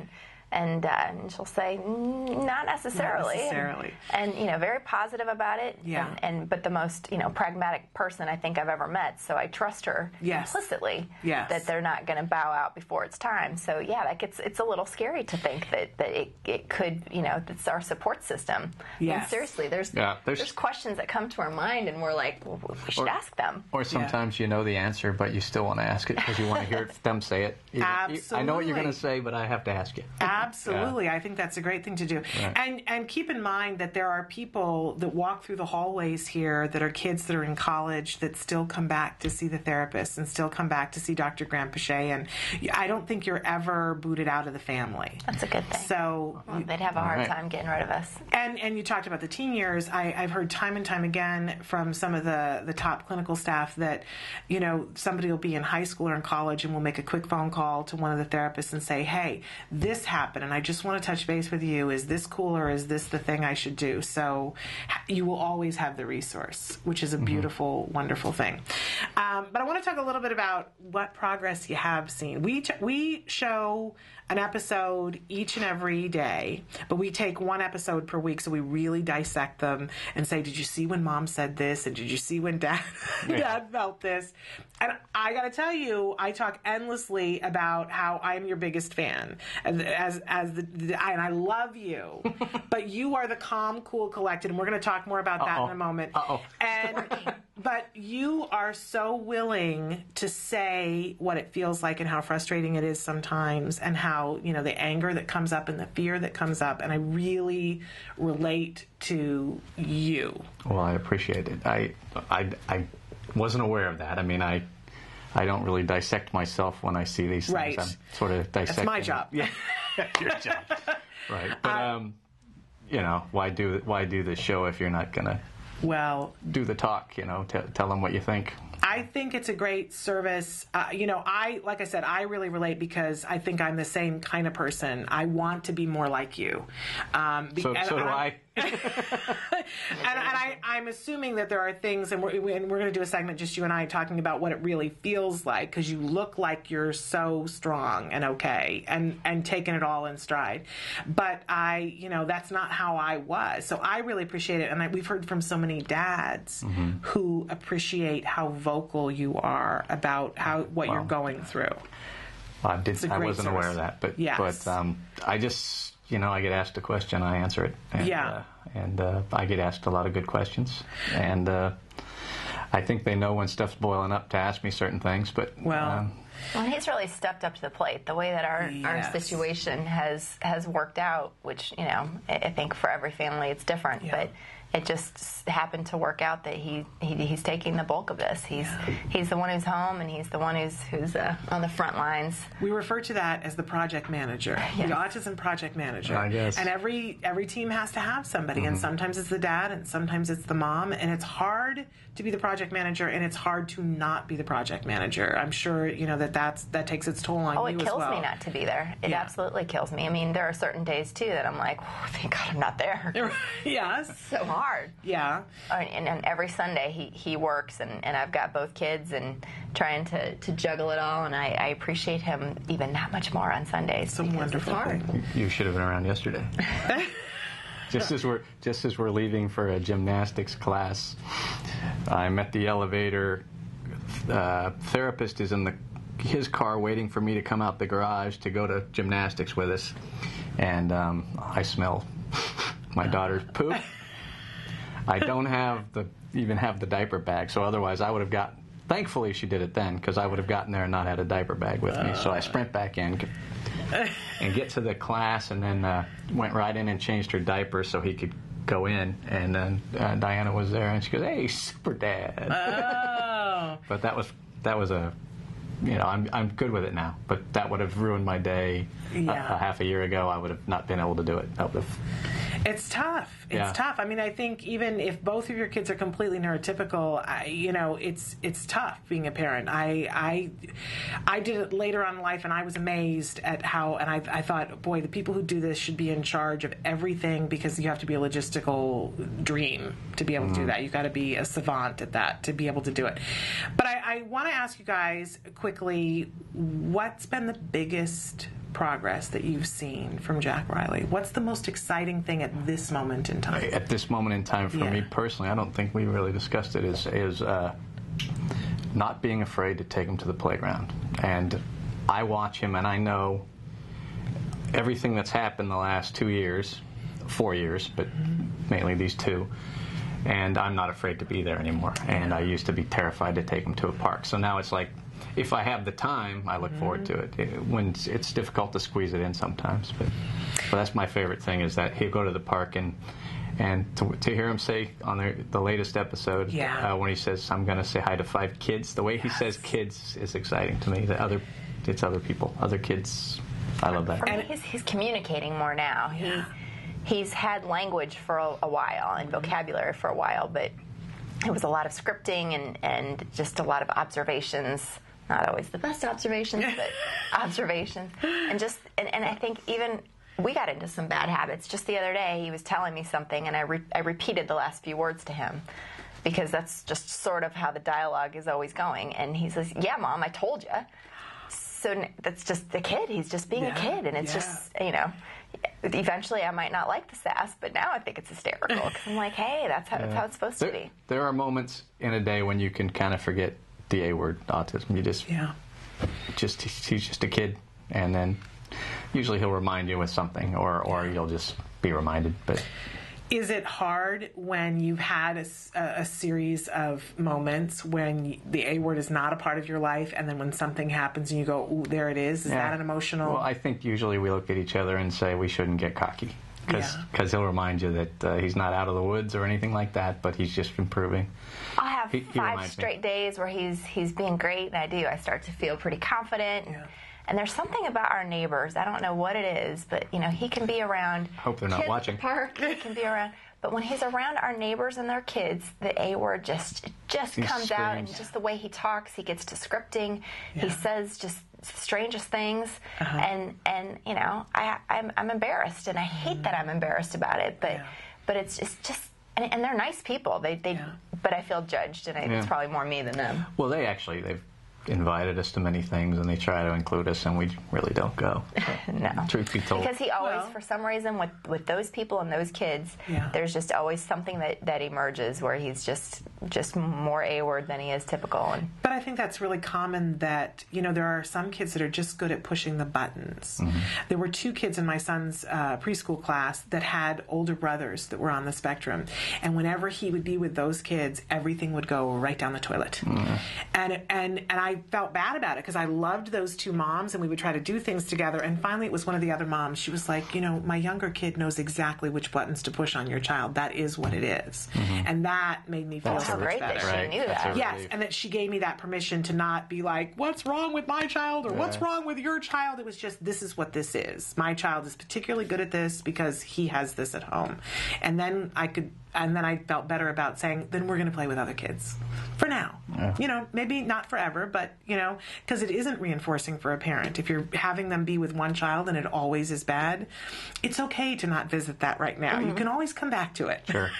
And she'll say, not necessarily. Not necessarily. And very positive about it. Yeah. But the most, pragmatic person I think I've ever met. So I trust her implicitly that they're not going to bow out before it's time. So it's a little scary to think that it could, it's our support system. Yes. And seriously, there's questions that come to our mind, and we're like, well, we should ask them. Or sometimes you know the answer, but you still want to ask it because you want to hear them say it. Absolutely. I know what you're going to say, but I have to ask you. Absolutely. I think that's a great thing to do. Right. And keep in mind that there are people that walk through the hallways here that are kids that are in college that still come back to see the therapist and still come back to see Dr. Grant Pichet. And I don't think you're ever booted out of the family. That's a good thing. So they'd have a hard time getting rid of us. And you talked about the teen years. I've heard time and time again from some of the top clinical staff that, somebody will be in high school or in college and will make a quick phone call to one of the therapists and say, hey, this happened and I just want to touch base with you. Is this cool, or is this the thing I should do? So you will always have the resource, which is a beautiful, wonderful thing. But I want to talk a little bit about what progress you have seen. We show an episode each and every day, but we take one episode per week, so we really dissect them and say, did you see when Mom said this? And did you see when Dad felt this? And I got to tell you, I talk endlessly about how I'm your biggest fan, and I love you, but you are the calm, cool, collected, and we're going to talk more about that in a moment. But you are so willing to say what it feels like and how frustrating it is sometimes, and how, the anger that comes up and the fear that comes up, and I really relate to you. Well, I appreciate it. I wasn't aware of that. I mean, I don't really dissect myself when I see these things. Right. I'm sort of dissecting. That's my job. Yeah, your job. Right. But why do the show if you're not gonna do the talk? Tell them what you think. I think it's a great service. Like I said, I really relate because I think I'm the same kind of person. I want to be more like you. So do I. And I'm assuming that there are things, and we're going to do a segment, just you and I, talking about what it really feels like, because you look like you're so strong and okay and taking it all in stride. But that's not how I was. So I really appreciate it. And we've heard from so many dads who appreciate how vocal you are about what you're going through. I wasn't aware of that, but I just, I get asked a question, I answer it. And, I get asked a lot of good questions. And I think they know when stuff's boiling up to ask me certain things. But well, he's really stepped up to the plate. The way that our situation has worked out, which, I think for every family it's different. Yeah. But it just happened to work out that he's taking the bulk of this. He's the one who's home, and he's the one who's on the front lines. We refer to that as the project manager, the autism project manager. I guess. And every team has to have somebody, and sometimes it's the dad, and sometimes it's the mom, and it's hard to be the project manager, and it's hard to not be the project manager. I'm sure that takes its toll on you as well. Oh, it kills me not to be there. It absolutely kills me. I mean, there are certain days too that I'm like, oh, thank God I'm not there. Yes. So hard. Yeah. And every Sunday he works, and I've got both kids and trying to juggle it all, and I appreciate him even that much more on Sundays. So wonderful. You should have been around yesterday. Just as we're leaving for a gymnastics class, I'm at the elevator. Therapist is in his car waiting for me to come out the garage to go to gymnastics with us, and I smell my daughter's poop. I don't even have the diaper bag, so otherwise I would have gotten. Thankfully, she did it then, because I would have gotten there and not had a diaper bag with me. So I sprint back in and get to the class, and then went right in and changed her diaper so he could go in. And then Diana was there, and she goes, "Hey, super dad." Oh. But that was a. I'm good with it now, but that would have ruined my day. A half a year ago, I would have not been able to do it. It's tough. It's tough. I mean, I think even if both of your kids are completely neurotypical, it's tough being a parent. I did it later on in life, and I was amazed at how. And I thought, boy, the people who do this should be in charge of everything, because you have to be a logistical dream to be able to do that. You've got to be a savant at that to be able to do it. But I want to ask you guys quickly, what's been the biggest progress that you've seen from Jack Riley? What's the most exciting thing at this moment in time? At this moment in time, for me personally, I don't think we really discussed it, is not being afraid to take him to the playground. And I watch him, and I know everything that's happened the last 4 years, but mainly these 2. And I'm not afraid to be there anymore. And I used to be terrified to take him to a park. So now it's like, if I have the time, I look forward to it. When it's difficult to squeeze it in sometimes, but that's my favorite thing, is that he'll go to the park and to hear him say on the latest episode when he says, "I'm going to say hi to 5 kids." The way he says "kids" is exciting to me. It's other people, other kids. I love that. For me, he's communicating more now. He's had language for a while and vocabulary for a while, but it was a lot of scripting and just a lot of observations. Not always the best observations, but observations. And I think even we got into some bad habits. Just the other day, he was telling me something, and I repeated the last few words to him, because that's just sort of how the dialogue is always going. And he says, "Yeah, Mom, I told you." So that's just the kid. He's just being a kid, and it's just, eventually I might not like the sass, but now I think it's hysterical, because I'm like, hey, that's how it's supposed to be. There are moments in a day when you can kind of forget the A word, autism. You he's just a kid, and then usually he'll remind you with something, or you'll just be reminded. But Is it hard when you've had a series of moments when the A word is not a part of your life, and then when something happens and you go, ooh, there it is? Is that an emotional... Well, I think usually we look at each other and say we shouldn't get cocky. Because he'll remind you that he's not out of the woods or anything like that, but he's just improving. I'll have 5 straight days where he's being great, and I start to feel pretty confident. And there's something about our neighbors. I don't know what it is, but he can be around. Hope they're not watching. At the park, he can be around. But when he's around our neighbors and their kids, the A word just comes out, and just the way he talks, he gets to scripting. He says just strangest things, and I'm embarrassed, and I hate that I'm embarrassed about it. But it's just and they're nice people. But I feel judged, and it's probably more me than them. Well, they've invited us to many things, and they try to include us, and we really don't go. No. Truth be told. Because he always, for some reason, with those people and those kids, there's just always something that emerges where he's just more A-word than he is typical. But I think that's really common that, there are some kids that are just good at pushing the buttons. Mm-hmm. There were 2 kids in my son's preschool class that had older brothers that were on the spectrum. And whenever he would be with those kids, everything would go right down the toilet. Mm-hmm. And I felt bad about it because I loved those 2 moms, and we would try to do things together. And finally, it was one of the other moms. She was like, my younger kid knows exactly which buttons to push on your child. That is what it is. Mm-hmm. And that made me feel so much better. That she knew that. Yes, and that she gave me that permission to not be like, what's wrong with my child, or what's wrong with your child? It was just, this is what this is. My child is particularly good at this because he has this at home. And then I felt better about saying, then we're going to play with other kids for now. Yeah. Maybe not forever, but, because it isn't reinforcing for a parent. If you're having them be with one child and it always is bad, it's okay to not visit that right now. Mm-hmm. You can always come back to it. Sure.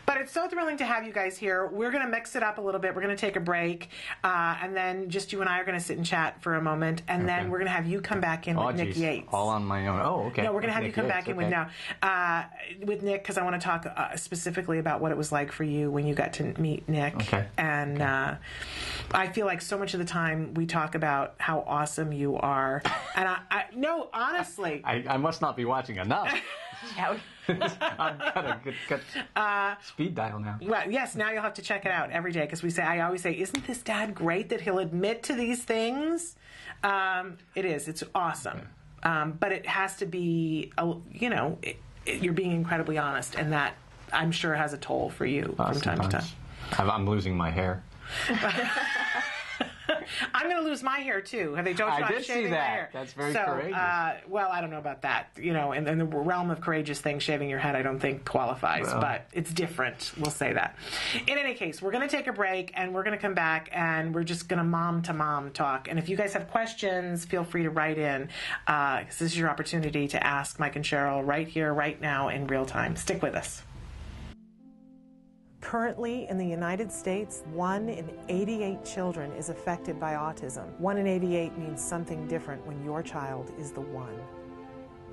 But it's so thrilling to have you guys here. We're going to mix it up a little bit. We're going to take a break, and then just you and I are going to sit and chat for a moment, and then we're going to have you come back in with Nick Yates. All on my own. Oh, okay. No, we're going to have you come back in with Nick, because I want to talk specifically about what it was like for you when you got to meet Nick. Okay. And I feel like so much of the time we talk about how awesome you are, and no, honestly, I must not be watching enough. I've got a good speed dial now. Well, yes, now you'll have to check it out every day, because I always say, isn't this dad great that he'll admit to these things? It is. It's awesome. But it has to be, you're being incredibly honest, and that I'm sure has a toll for you from time to time. I'm losing my hair. I'm going to lose my hair too. Have they told you I'm shaving my hair? That's very courageous. Well, I don't know about that. In the realm of courageous things, shaving your head I don't think qualifies, but it's different. We'll say that. In any case, we're going to take a break, and we're going to come back, and we're just going to mom-to-mom talk. And if you guys have questions, feel free to write in, because this is your opportunity to ask Mike and Cheryl right here, right now, in real time. Stick with us. Currently, in the United States, 1 in 88 children is affected by autism. 1 in 88 means something different when your child is the one.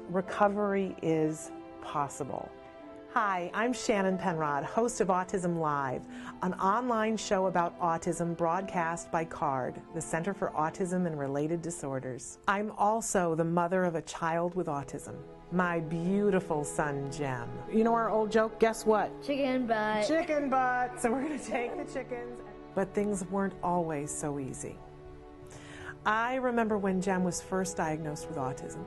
Recovery is possible. Hi, I'm Shannon Penrod, host of Autism Live, an online show about autism broadcast by CARD, the Center for Autism and Related Disorders. I'm also the mother of a child with autism. My beautiful son, Jem. You know our old joke, guess what? Chicken butt. Chicken butt. So we're going to take the chickens. But things weren't always so easy. I remember when Jem was first diagnosed with autism.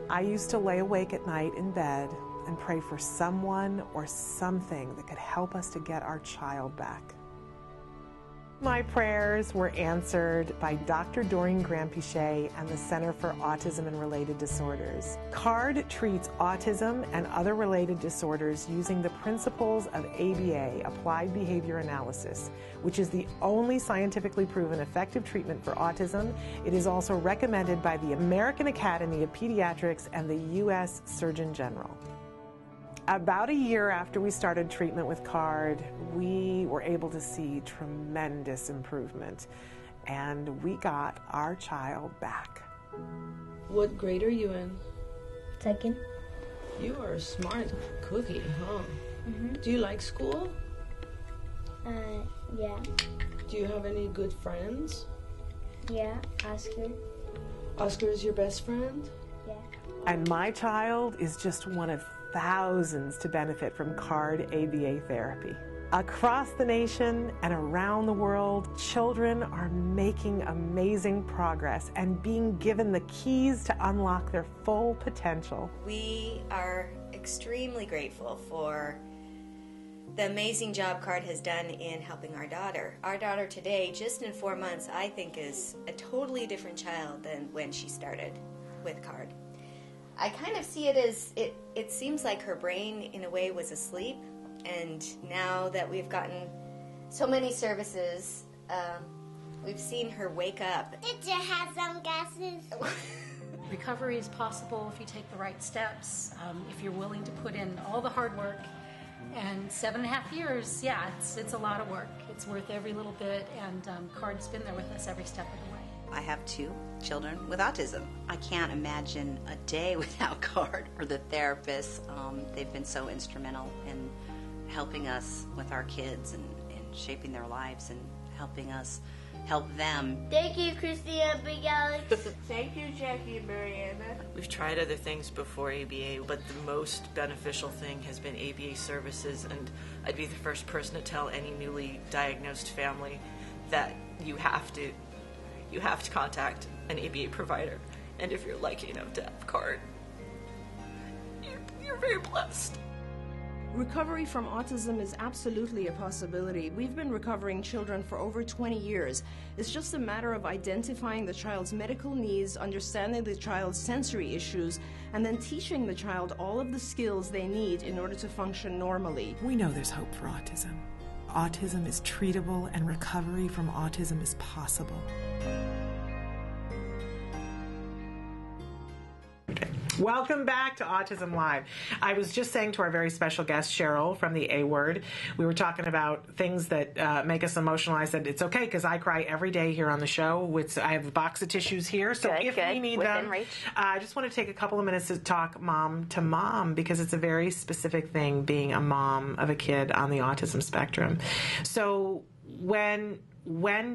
I used to lay awake at night in bed and pray for someone or something that could help us to get our child back. My prayers were answered by Dr. Doreen Graham-Pichet and the Center for Autism and Related Disorders. CARD treats autism and other related disorders using the principles of ABA, Applied Behavior Analysis, which is the only scientifically proven effective treatment for autism. It is also recommended by the American Academy of Pediatrics and the U.S. Surgeon General. About a year after we started treatment with CARD, we were able to see tremendous improvement, and we got our child back. What grade are you in? Second. You are a smart cookie, huh? Mm-hmm. Do you like school? Yeah. Do you have any good friends? Yeah, Oscar. Oscar is your best friend? Yeah. And my child is just one of thousands to benefit from CARD ABA therapy. Across the nation and around the world, children are making amazing progress and being given the keys to unlock their full potential. We are extremely grateful for the amazing job CARD has done in helping our daughter. Our daughter today, just in 4 months, I think is a totally different child than when she started with CARD. I kind of see it as, it seems like her brain in a way was asleep, and now that we've gotten so many services, we've seen her wake up. It just has some gases. Recovery is possible if you take the right steps, if you're willing to put in all the hard work. And 7.5 years, yeah, it's a lot of work. It's worth every little bit, and CARD's been there with us every step of the way. I have 2 children with autism. I can't imagine a day without CARD or the therapists. They've been so instrumental in helping us with our kids and shaping their lives and helping us help them. Thank you, Christina Big Alex. Thank you, Jackie and Mariana. We've tried other things before ABA, but the most beneficial thing has been ABA services, and I'd be the first person to tell any newly diagnosed family that you have to contact an ABA provider, and if you're lucky enough to have CARD, you're very blessed. Recovery from autism is absolutely a possibility. We've been recovering children for over 20 years. It's just a matter of identifying the child's medical needs, understanding the child's sensory issues, and then teaching the child all of the skills they need in order to function normally. We know there's hope for autism. Autism is treatable, and recovery from autism is possible. Welcome back to Autism Live. I was just saying to our very special guest, Cheryl, from the A Word, we were talking about things that make us emotional. I said, it's okay, because I cry every day here on the show. I have a box of tissues here, so if we need them, I just want to take a couple of minutes to talk mom to mom, because it's a very specific thing being a mom of a kid on the autism spectrum. So when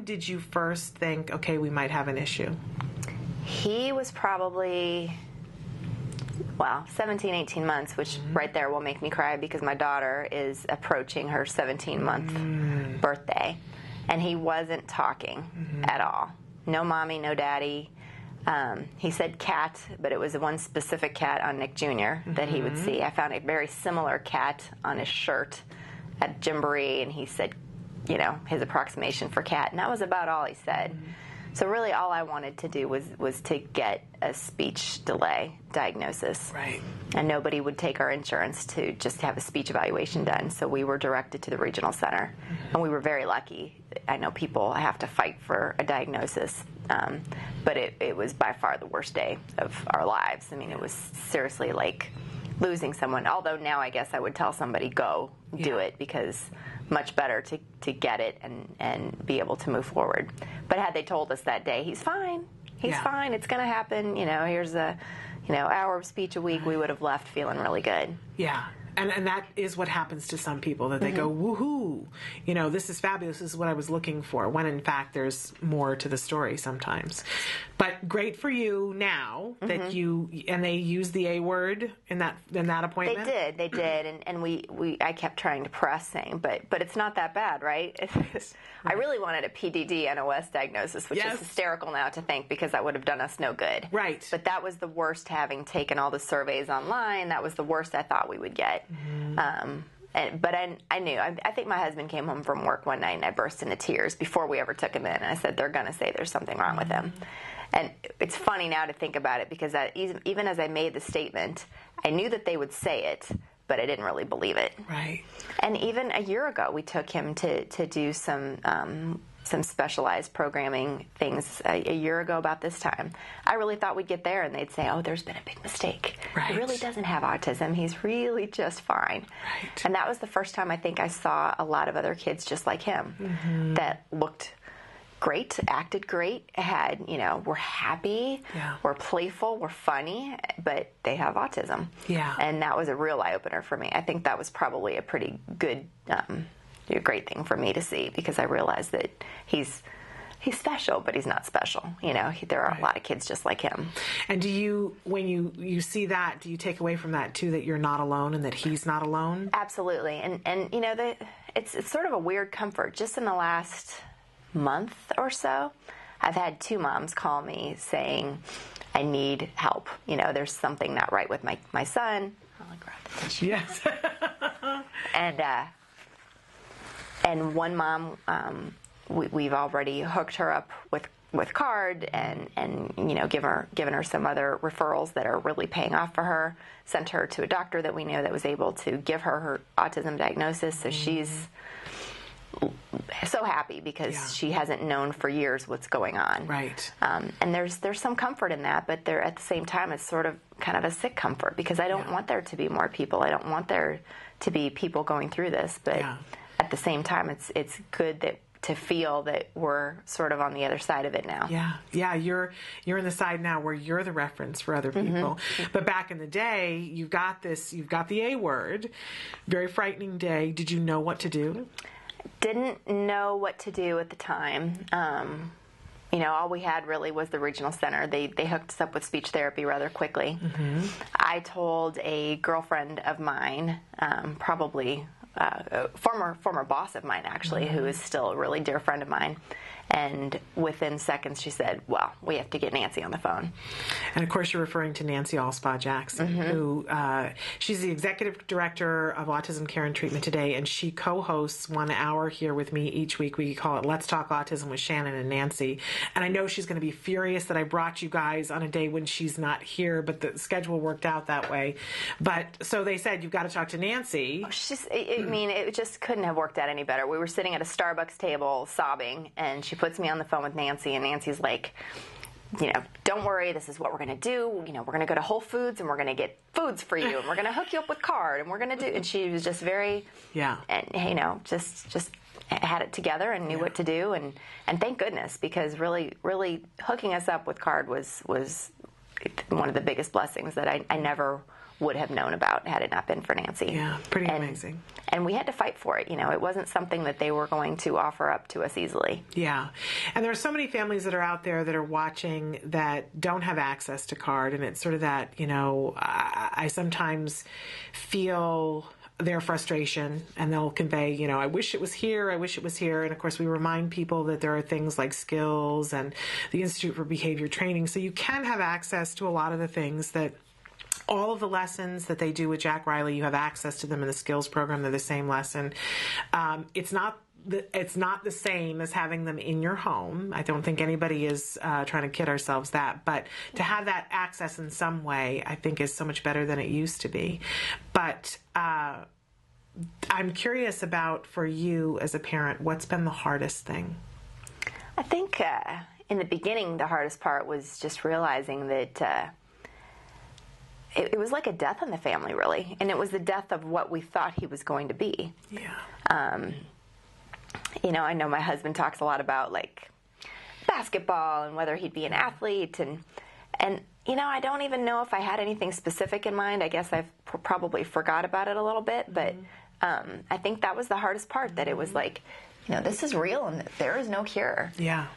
did you first think, okay, we might have an issue? He was probably... 17, 18 months, which right there will make me cry because my daughter is approaching her 17-month birthday, and he wasn't talking at all. No mommy, no daddy. He said cat, but it was one specific cat on Nick Jr. that he would see. I found a very similar cat on his shirt at Gymboree, and he said, his approximation for cat, and that was about all he said. So really all I wanted to do was to get a speech delay diagnosis. Right. And nobody would take our insurance to just have a speech evaluation done. So we were directed to the regional center. And we were very lucky. I know people have to fight for a diagnosis. But it was by far the worst day of our lives. I mean, it was seriously like losing someone. Although now I guess I would tell somebody, go do it, because much better to get it and be able to move forward. But had they told us that day, he's fine, it's going to happen, here's a hour of speech a week, we would have left feeling really good. Yeah. And that is what happens to some people, that they go, woohoo, this is fabulous, this is what I was looking for, when in fact there's more to the story sometimes. But great for you now that and they used the A word in that appointment? They did, and I kept trying to press saying, but it's not that bad, right? I really wanted a PDD NOS diagnosis, which is hysterical now to think, because that would have done us no good. Right. But that was the worst, having taken all the surveys online, that was the worst I thought we would get. But I knew. I think my husband came home from work one night and I burst into tears before we ever took him in. And I said, they're going to say there's something wrong with him. And it's funny now to think about it, because even as I made the statement, I knew that they would say it, but I didn't really believe it. Right. And even a year ago, we took him to do some specialized programming things a year ago about this time. I really thought we'd get there and they'd say, oh, there's been a big mistake. Right. He really doesn't have autism. He's really just fine. Right. And that was the first time I think I saw a lot of other kids just like him that looked great, acted great, were happy, were playful, were funny, but they have autism. Yeah. And that was a real eye-opener for me. I think that was probably a pretty good a great thing for me to see, because I realized that he's he's special, but he's not special. You know, there are a lot of kids just like him. And do you, when you see that, do you take away from that too, that you're not alone and that he's not alone? Absolutely. And you know, it's sort of a weird comfort. Just in the last month or so, I've had 2 moms call me saying, I need help. You know, there's something not right with my son. I'll grab the tissue. Yes. And one mom, we've already hooked her up with card and you know, given her some other referrals that are really paying off for her. Sent her to a doctor that we know that was able to give her autism diagnosis. So she's so happy because she hasn't known for years what's going on. Right. And there's some comfort in that, but there at the same time it's sort of kind of a sick comfort because I don't want there to be more people. I don't want there to be people going through this, but at the same time it's good to feel that we're sort of on the other side of it now. Yeah, you're in the side now where you're the reference for other people. But back in the day, you've got the A word, very frightening day. Did you know what to do? Didn't know what to do at the time. You know, all we had really was the regional center. They hooked us up with speech therapy rather quickly. I told a girlfriend of mine, probably a former boss of mine actually, who is still a really dear friend of mine. And within seconds she said, well, we have to get Nancy on the phone. And of course you're referring to Nancy Allspaw Jackson, who she's the executive director of Autism Care and Treatment Today, and she co-hosts 1 hour here with me each week. We call it Let's Talk Autism with Shannon and Nancy. And I know she's going to be furious that I brought you guys on a day when she's not here, but the schedule worked out that way. But so they said, you've got to talk to Nancy. I mean, it just couldn't have worked out any better. We were sitting at a Starbucks table sobbing, and she puts me on the phone with Nancy, and Nancy's like, you know, don't worry, this is what we're going to do. You know, we're going to go to Whole Foods, and we're going to get foods for you, and we're going to hook you up with card, and we're going to do, and she was just very, and you know, just had it together and knew what to do, and thank goodness, because really hooking us up with card was one of the biggest blessings that I never would have known about had it not been for Nancy. Yeah, pretty amazing. And we had to fight for it. You know, it wasn't something that they were going to offer up to us easily. Yeah. And there are so many families that are out there that are watching that don't have access to card, and it's sort of that, you know, I sometimes feel their frustration, and they'll convey, you know, I wish it was here, I wish it was here. And of course we remind people that there are things like skills and the Institute for Behavior Training, so you can have access to a lot of the things that all of the lessons that they do with Jack Riley, you have access to them in the skills program. They're the same lesson. It's not the same as having them in your home. I don't think anybody is trying to kid ourselves that, but to have that access in some way, I think is so much better than it used to be. But I'm curious about, for you as a parent, what's been the hardest thing? I think in the beginning, the hardest part was just realizing that it was like a death in the family, really. And it was the death of what we thought he was going to be. Yeah. You know, I know my husband talks a lot about, like, basketball and whether he'd be an athlete. And you know, I don't even know if I had anything specific in mind. I guess I've probably forgot about it a little bit. But I think that was the hardest part, that it was like, you know, this is real and there is no cure. Yeah.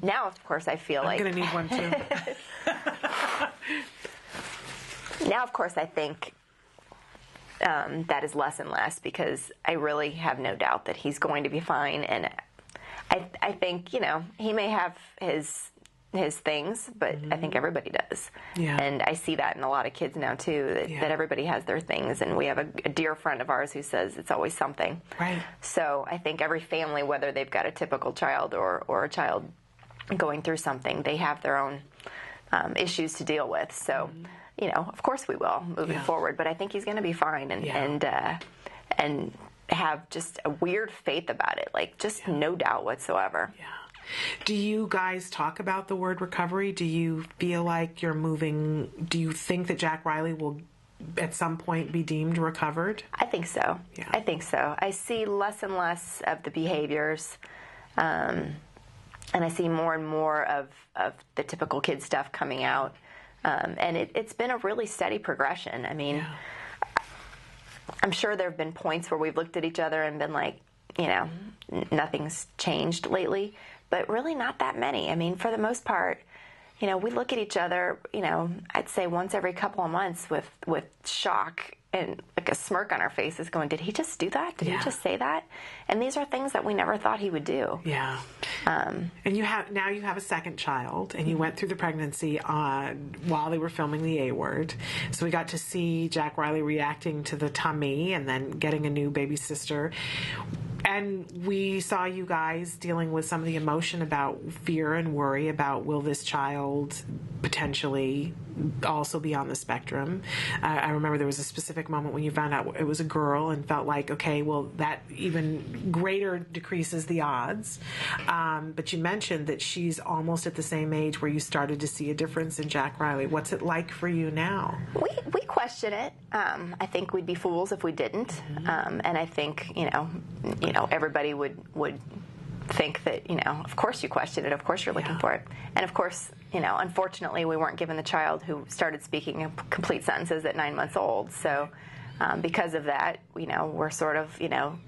Now, of course, I feel I'm going to need one, too. Now, of course, I think that is less and less, because I really have no doubt that he's going to be fine. And I think, you know, he may have his things, but I think everybody does. Yeah. And I see that in a lot of kids now, too, that everybody has their things. And we have a dear friend of ours who says it's always something. Right. So I think every family, whether they've got a typical child or a child going through something, they have their own issues to deal with. So you know, of course we will moving forward, but I think he's going to be fine, and have just a weird faith about it, like just no doubt whatsoever. Yeah. Do you guys talk about the word recovery? Do you feel like you're moving? Do you think that Jack Riley will at some point be deemed recovered? I think so. Yeah. I think so. I see less and less of the behaviors, and I see more and more of the typical kid stuff coming out. And it's been a really steady progression. I mean, I'm sure there have been points where we've looked at each other and been like, you know, nothing's changed lately. but really not that many. I mean, for the most part, you know, we look at each other, you know, I'd say once every couple of months with shock and like a smirk on our faces going, did he just do that? Did he just say that? And these are things that we never thought he would do. Yeah. And you have a second child, and you went through the pregnancy while they were filming the A Word. So we got to see Jack Riley reacting to the tummy and then getting a new baby sister. And we saw you guys dealing with some of the emotion about fear and worry about, will this child potentially also be on the spectrum? I remember there was a specific moment when you found out it was a girl and felt like, okay, well, that even greater decreases the odds. But you mentioned that she's almost at the same age where you started to see a difference in Jack Riley. What's it like for you now? We question it. I think we'd be fools if we didn't. And I think, you know, everybody would think that, you know, of course you question it, of course you're looking for it. And of course, you know, unfortunately we weren't given the child who started speaking complete sentences at 9 months old. So because of that, you know, we're sort of, you know,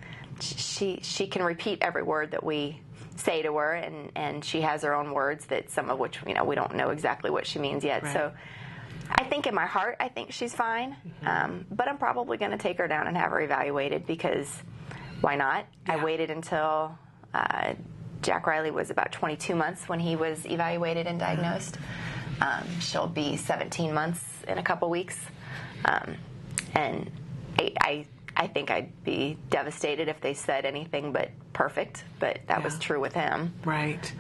she can repeat every word that we say to her, and she has her own words that some of which, you know, we don't know exactly what she means yet. Right. So I think in my heart, I think she's fine. But I'm probably going to take her down and have her evaluated, because why not? Yeah. I waited until Jack Riley was about 22 months when he was evaluated and diagnosed. She'll be 17 months in a couple weeks. And I think I'd be devastated if they said anything but perfect, but that was true with him. Right.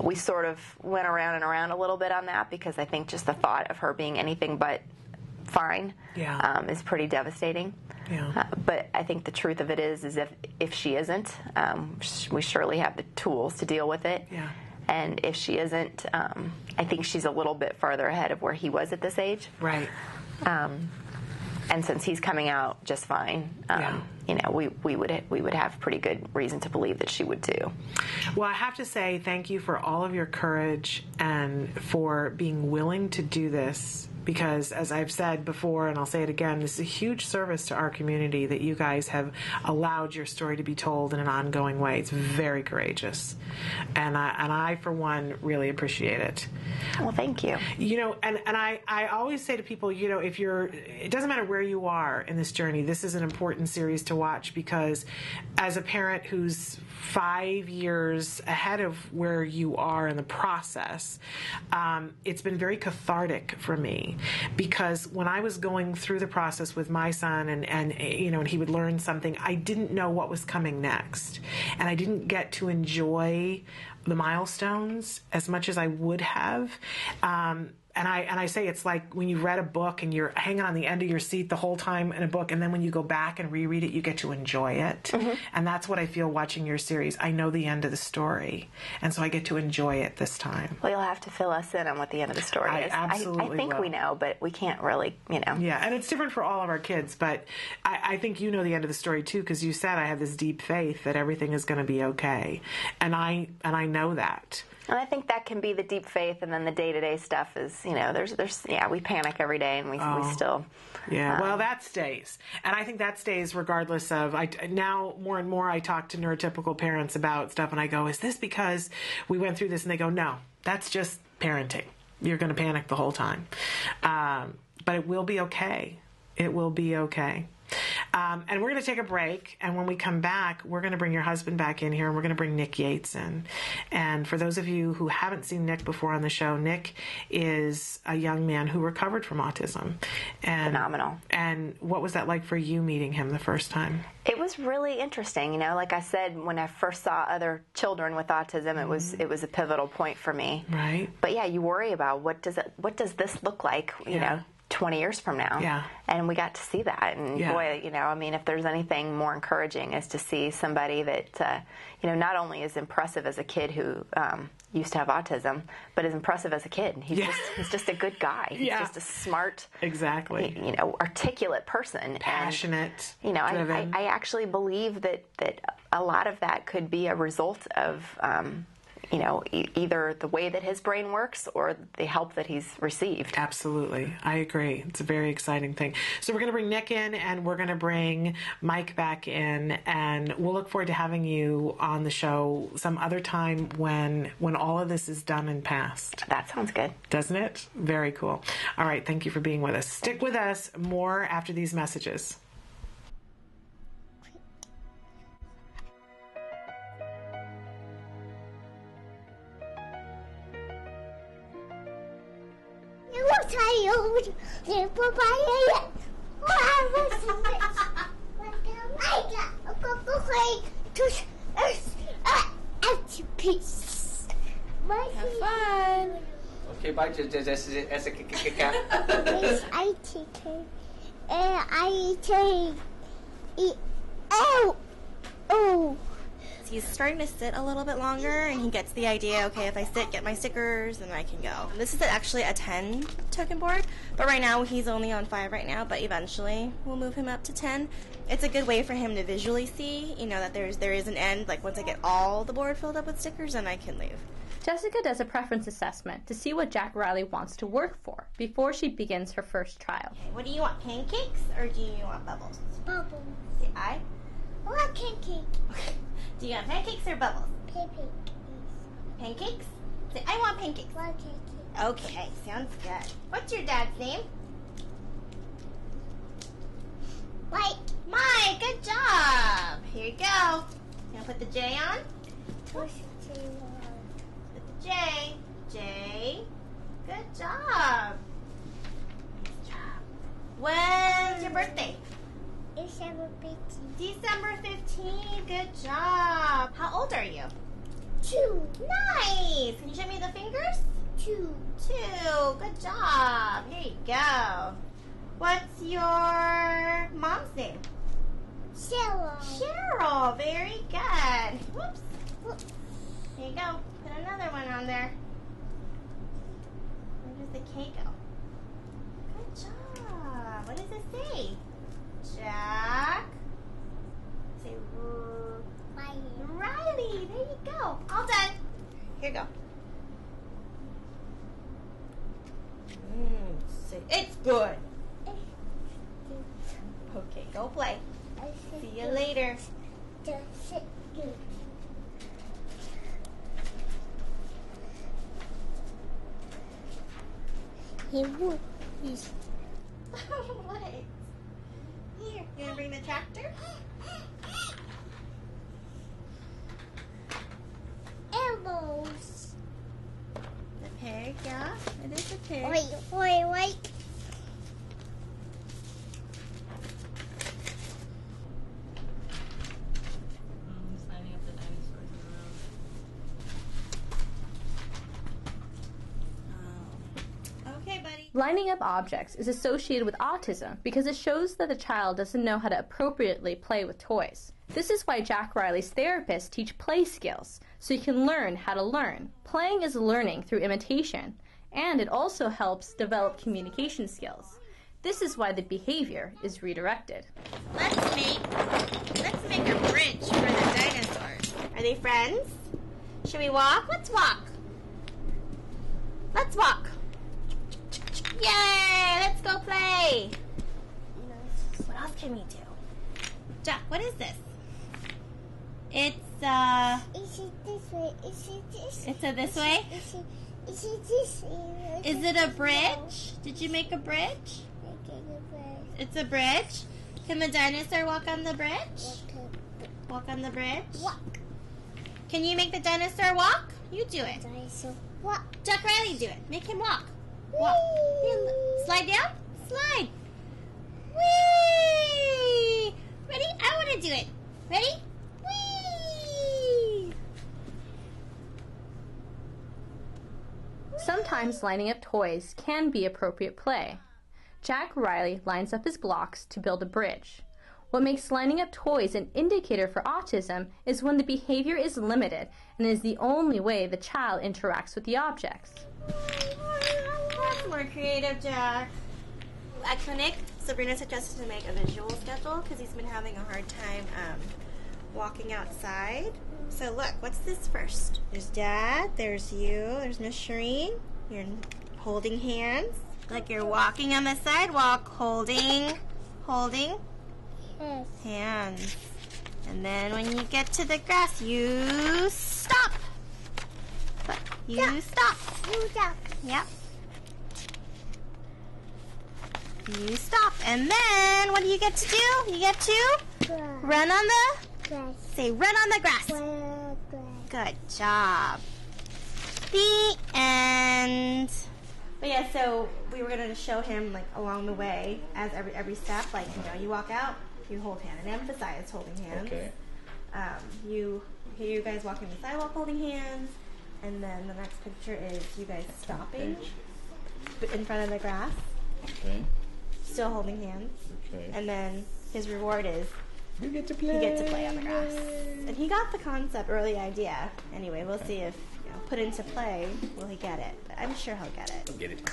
We sort of went around and around a little bit on that, because I think just the thought of her being anything but fine is pretty devastating. Yeah. But I think the truth of it is if she isn't, we surely have the tools to deal with it. Yeah. And if she isn't, I think she's a little bit farther ahead of where he was at this age. Right. And since he's coming out just fine, you know, we would have pretty good reason to believe that she would too. Well, I have to say thank you for all of your courage and for being willing to do this, because as I've said before, and I'll say it again, this is a huge service to our community that you guys have allowed your story to be told in an ongoing way. It's very courageous. And I for one, really appreciate it. Well, thank you. You know, and I always say to people, you know, it doesn't matter where you are in this journey, this is an important series to watch, because as a parent who's 5 years ahead of where you are in the process, it's been very cathartic for me, because when I was going through the process with my son and you know, and he would learn something, I didn't know what was coming next, and I didn't get to enjoy the milestones as much as I would have. And I say it's like when you read a book and you're hanging on the end of your seat the whole time in a book, and then when you go back and reread it, you get to enjoy it. And that's what I feel watching your series. I know the end of the story, and so I get to enjoy it this time. Well, you'll have to fill us in on what the end of the story is. Absolutely I think will. We know, but we can't really, you know. Yeah, and it's different for all of our kids, but I think you know the end of the story too, because you said I have this deep faith that everything is going to be okay, and I know that. And I think that can be the deep faith, and then the day-to-day stuff is, you know, there's we panic every day, and we still... Yeah, well, that stays. And I think that stays regardless of... Now, more and more, I talk to neurotypical parents about stuff, and I go, is this because we went through this? And they go, no, that's just parenting. You're going to panic the whole time. But it will be okay. It will be okay. And we're going to take a break, and when we come back, we're going to bring your husband back in here, and we're going to bring Nick Yates in. And for those of you who haven't seen Nick before on the show, Nick is a young man who recovered from autism. And, phenomenal. And what was that like for you meeting him the first time? It was really interesting. You know, like I said, when I first saw other children with autism, it was a pivotal point for me. Right. But yeah, you worry about what does this look like, you know, 20 years from now. Yeah. And we got to see that. And boy, you know, I mean, if there's anything more encouraging is to see somebody that, you know, not only is impressive as a kid who used to have autism, but is impressive as a kid. He's just a good guy. He's just a smart, exactly, you know, articulate person. Passionate, and, you know, I actually believe that a lot of that could be a result of, either the way that his brain works or the help that he's received. Absolutely. I agree. It's a very exciting thing. So we're going to bring Nick in, and we're going to bring Mike back in, and we'll look forward to having you on the show some other time when all of this is done and past. That sounds good. Doesn't it? Very cool. All right. Thank you for being with us. Stick with us. More after these messages. Have fun. Okay, bye. I take it. I take it. Oh. He's starting to sit a little bit longer, and he gets the idea, okay, if I sit, get my stickers, then I can go. This is actually a 10 token board, but right now he's only on 5 right now, but eventually we'll move him up to 10. It's a good way for him to visually see, that there is an end. Like, once I get all the board filled up with stickers, then I can leave. Jessica does a preference assessment to see what Jack Riley wants to work for before she begins her first trial. Okay, what do you want, pancakes, or do you want bubbles? Bubbles. Say I. I want pancake. Okay. Do you want pancakes or bubbles? Pancakes. Pancakes? Say, I want pancakes. Want pancakes. Okay, sounds good. What's your dad's name? Mike. Mike, good job. Here you go. You want to put the J on? Push J on. Put the J. J. Good job. Nice job. When's your birthday? December 15th. December 15th. Good job. How old are you? 2. Nice. Can you show me the fingers? 2. 2. Good job. Here you go. What's your mom's name? Cheryl. Cheryl. Very good. Whoops. Here you go. Put another one on there. Where does the K go? Good job. What does it say? Jack. Say Riley. There you go. All done. Here you go. It's good. Okay, go play. See you later. What? Here, you gonna bring the tractor? Elbows. The pig, yeah, it is a pig. Wait. Okay, buddy. Lining up objects is associated with autism because it shows that the child doesn't know how to appropriately play with toys. This is why Jack Riley's therapists teach play skills, so you can learn how to learn. Playing is learning through imitation, and it also helps develop communication skills. This is why the behavior is redirected. Let's make a bridge for the dinosaurs. Are they friends? Should we walk? Let's walk. Let's walk. Yay! Let's go play. What else can we do? Jack, what is this? It's Is it this way? Is it this? It's a this way? Is it this way? Is it a bridge? Did you make a bridge? It's a bridge. Can the dinosaur walk on the bridge? Walk on the bridge? Walk. Can you make the dinosaur walk? You do it. Dinosaur walk. Jack Riley, do it. Make him walk. Walk. Here, slide down. Slide. Whee! Ready? I want to do it. Ready? Whee! Sometimes lining up toys can be appropriate play. Jack Riley lines up his blocks to build a bridge. What makes lining up toys an indicator for autism is when the behavior is limited and is the only way the child interacts with the objects. That's more creative, Jack. At clinic, Sabrina suggested to make a visual schedule because he's been having a hard time walking outside. So look, what's this first? There's Dad, there's you, there's Miss Shireen. You're holding hands. Like you're walking on the sidewalk, holding hands. And then when you get to the grass, you stop. You stop. Yep. You stop. And then what do you get to do? You get to run on the grass. Say run on the grass. Good job. The end. But yeah, so we were gonna show him like along the way as every step, like you walk out, you hold hand, and emphasize holding hands. Okay. You hear you guys walking the sidewalk holding hands, and then the next picture is you guys stopping in front of the grass. Okay. Still holding hands. Okay. And then his reward is you get to play. You get to play on the grass. And he got the concept or the idea. Anyway, we'll see if put into play, will he get it? But I'm sure he'll get it. He'll get it.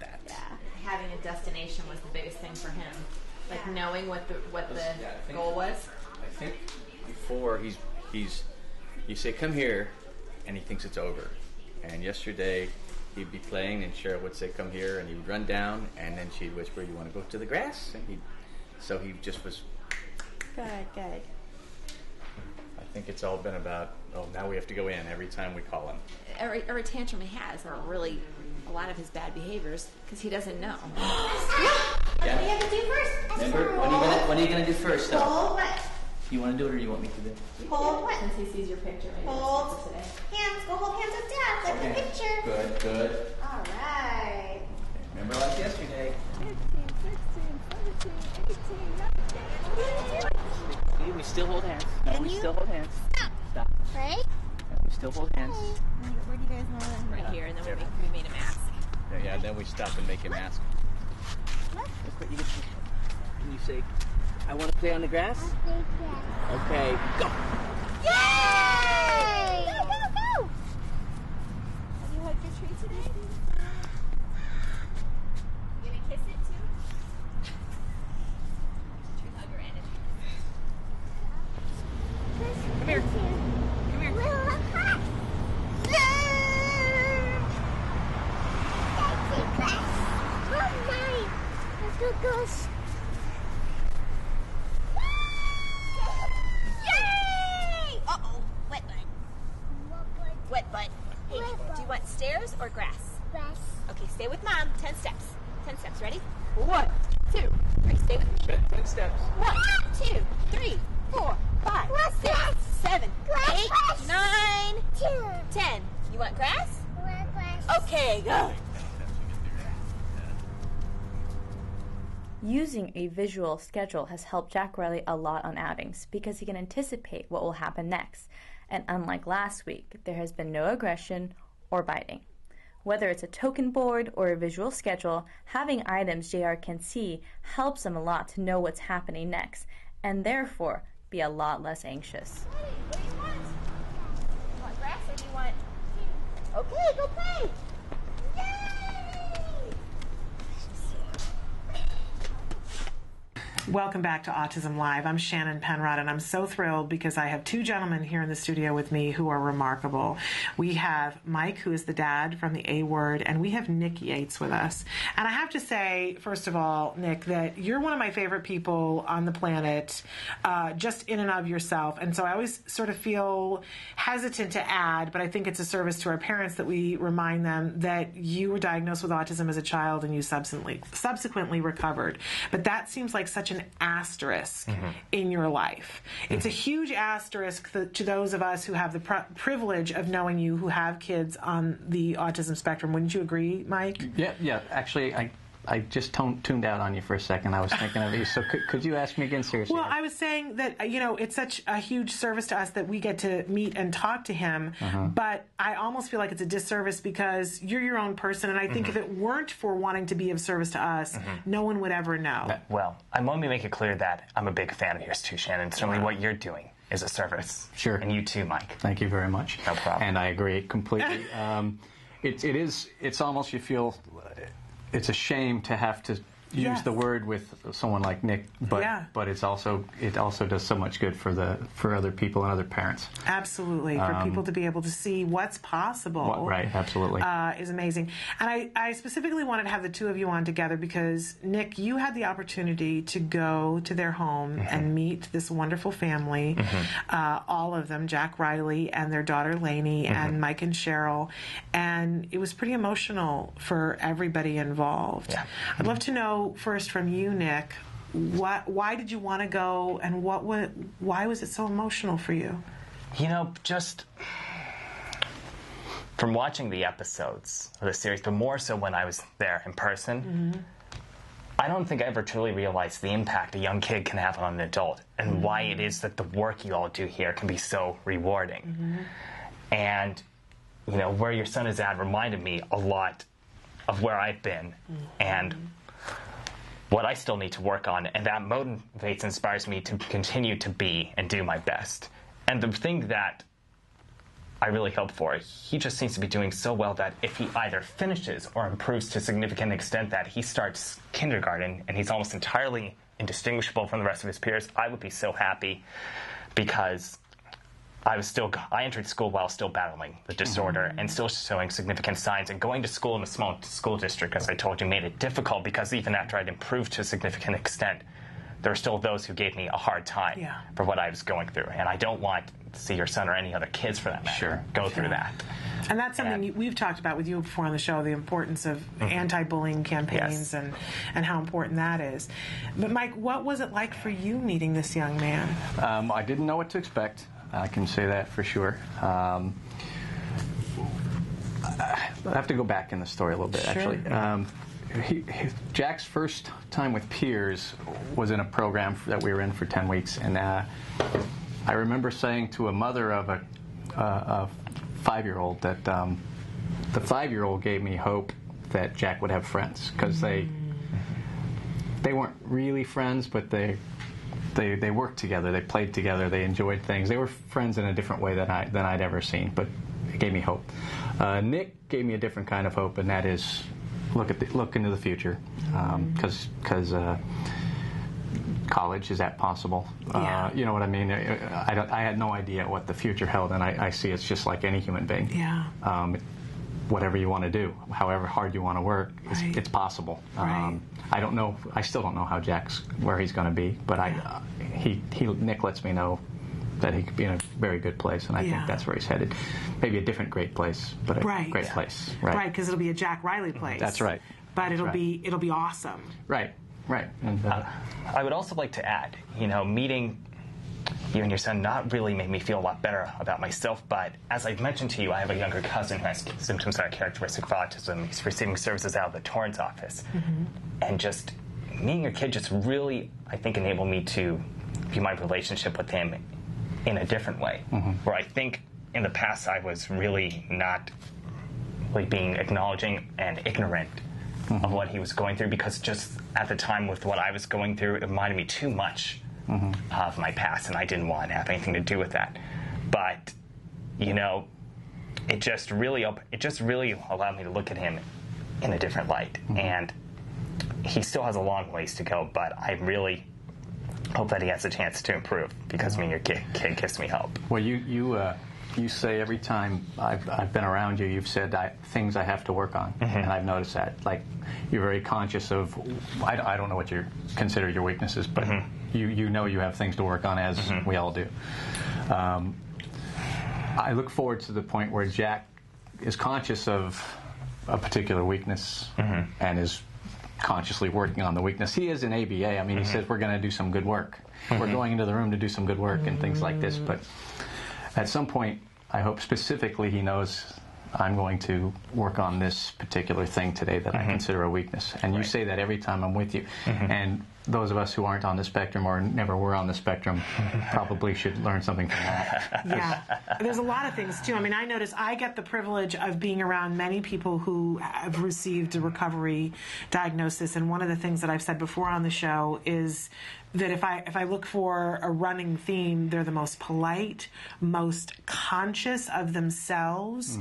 Yeah. Having a destination was the biggest thing for him. Like knowing what the goal was. I think before you say come here, and he thinks it's over. And yesterday he'd be playing, and Cheryl would say come here, and he would run down, and then she'd whisper, "You want to go to the grass?" And he just was. Good. I think it's all been about, now we have to go in every time we call him. Every tantrum he has are really a lot of his bad behaviors because he doesn't know. What do you have to do first? Remember, what are you gonna do first? Though? Hold what? You want to do it or you want me to do it? Hold what? Since he sees your picture. Hold hands. Go hold hands with Dad, like the picture. Good. All right. Remember like yesterday. 15, 16, 17, 18, 19. See, we still hold hands. No, we still hold hands. Stop. Right? No, we still hold hands. Where do you guys know that? Right here, and then we made a mask. Yeah, then we stop and make him ask. Can you say, I want to play on the grass? Okay, go. Yay! Go! Have you hugged your tree today? You gonna kiss it too? Tree hugger and a Come here. Let's go. Yay! Uh-oh, wet butt. Hey, do you want stairs or grass? Grass. Okay, stay with Mom. 10 steps. 10 steps, ready? 1, 2, 3, stay with me. 10 steps. 1, 2, 3, 4, 5, 6, 7, 8, 9, 10. You want grass? Okay, go. Using a visual schedule has helped Jack Riley a lot on outings because he can anticipate what will happen next. And unlike last week, there has been no aggression or biting. Whether it's a token board or a visual schedule, having items JR can see helps him a lot to know what's happening next, and therefore be a lot less anxious. What do you want? You want grass or do you want... Okay, go play. Welcome back to Autism Live. I'm Shannon Penrod, and I'm so thrilled because I have two gentlemen here in the studio with me who are remarkable. We have Mike, who is the dad from the A Word, and we have Nick Yates with us. And I have to say, first of all, Nick, that you're one of my favorite people on the planet, just in and of yourself. And so I always sort of feel hesitant to add, but I think it's a service to our parents that we remind them that you were diagnosed with autism as a child and you subsequently recovered. But that seems like such an asterisk in your life. It's a huge asterisk to those of us who have the privilege of knowing you, who have kids on the autism spectrum. Wouldn't you agree, Mike? Yeah. Actually, I just tuned out on you for a second. I was thinking of you. So could you ask me again seriously? Well, I was saying that, it's such a huge service to us that we get to meet and talk to him. But I almost feel like it's a disservice because you're your own person. And I think if it weren't for wanting to be of service to us, no one would ever know. Well, I want to make it clear that I'm a big fan of yours too, Shannon. Certainly what you're doing is a service. Sure. And you too, Mike. Thank you very much. No problem. And I agree completely. It's almost, you feel... It's a shame to have to use the word with someone like Nick, but it also does so much good for other people and other parents. Absolutely, for people to be able to see what's possible. Right, absolutely. Is amazing. And I specifically wanted to have the two of you on together because, Nick, you had the opportunity to go to their home and meet this wonderful family, all of them, Jack Riley and their daughter Lainey and Mike and Cheryl, and it was pretty emotional for everybody involved. Yeah. I'd love to know first from you, Nick, why did you want to go, and why was it so emotional for you? You know, just from watching the episodes of the series, but more so when I was there in person, I don't think I ever truly realized the impact a young kid can have on an adult, and why it is that the work you all do here can be so rewarding. And, you know, where your son is at reminded me a lot of where I've been, and what I still need to work on, and that motivates, inspires me to continue to be and do my best. And the thing that I really hope for, he just seems to be doing so well that if he either finishes or improves to a significant extent that he starts kindergarten and he's almost entirely indistinguishable from the rest of his peers, I would be so happy, because I entered school while still battling the disorder and still showing significant signs, and going to school in a small school district, as I told you, made it difficult because even after I'd improved to a significant extent, there were still those who gave me a hard time for what I was going through, and I don't want to see your son or any other kids, for that matter, go through that. And that's something we've talked about with you before on the show, the importance of anti-bullying campaigns and how important that is. But Mike, what was it like for you meeting this young man? I didn't know what to expect. I can say that for sure. I have to go back in the story a little bit, actually. Jack's first time with peers was in a program that we were in for 10 weeks, and I remember saying to a mother of a 5-year-old that the 5-year-old gave me hope that Jack would have friends, because they weren't really friends, but they worked together, they played together, they enjoyed things. They were friends in a different way than I'd ever seen, but it gave me hope. Nick gave me a different kind of hope, and that is look into the future, because college, is that possible? You know what I mean? I had no idea what the future held, and I see it's just like any human being. Whatever you want to do, however hard you want to work, it's possible. I don't know. I still don't know where he's going to be, but Nick lets me know that he could be in a very good place, and I think that's where he's headed. Maybe a different great place, but a great place. Right, because it'll be a Jack Riley place. That's right. But it'll be awesome. Right. And I would also like to add, meeting you and your son not really made me feel a lot better about myself, but as I've mentioned to you, I have a younger cousin who has symptoms that are characteristic of autism. He's receiving services out of the Torrance office. And just meeting your kid just really, I think, enabled me to view my relationship with him in a different way, where I think in the past I was really not being acknowledging and ignorant of what he was going through, because just at the time with what I was going through, it reminded me too much of my past, and I didn't want to have anything to do with that. But it just really allowed me to look at him in a different light. And he still has a long ways to go, but I really hope that he has a chance to improve, because your kid gives me hope. Well, you say every time I've been around you, you've said things I have to work on, and I've noticed that. Like, you're very conscious of, I don't know what you consider your weaknesses, but you know you have things to work on, as we all do. I look forward to the point where Jack is conscious of a particular weakness and is consciously working on the weakness. He is in ABA. I mean, he says we're going to do some good work. We're going into the room to do some good work and things like this, but at some point, I hope specifically he knows I'm going to work on this particular thing today that I consider a weakness. And you say that every time I'm with you. And those of us who aren't on the spectrum or never were on the spectrum probably should learn something from that. Yeah. There's a lot of things, too. I mean, I notice I get the privilege of being around many people who have received a recovery diagnosis. And one of the things that I've said before on the show is that if I look for a running theme, they're the most polite, most conscious of themselves,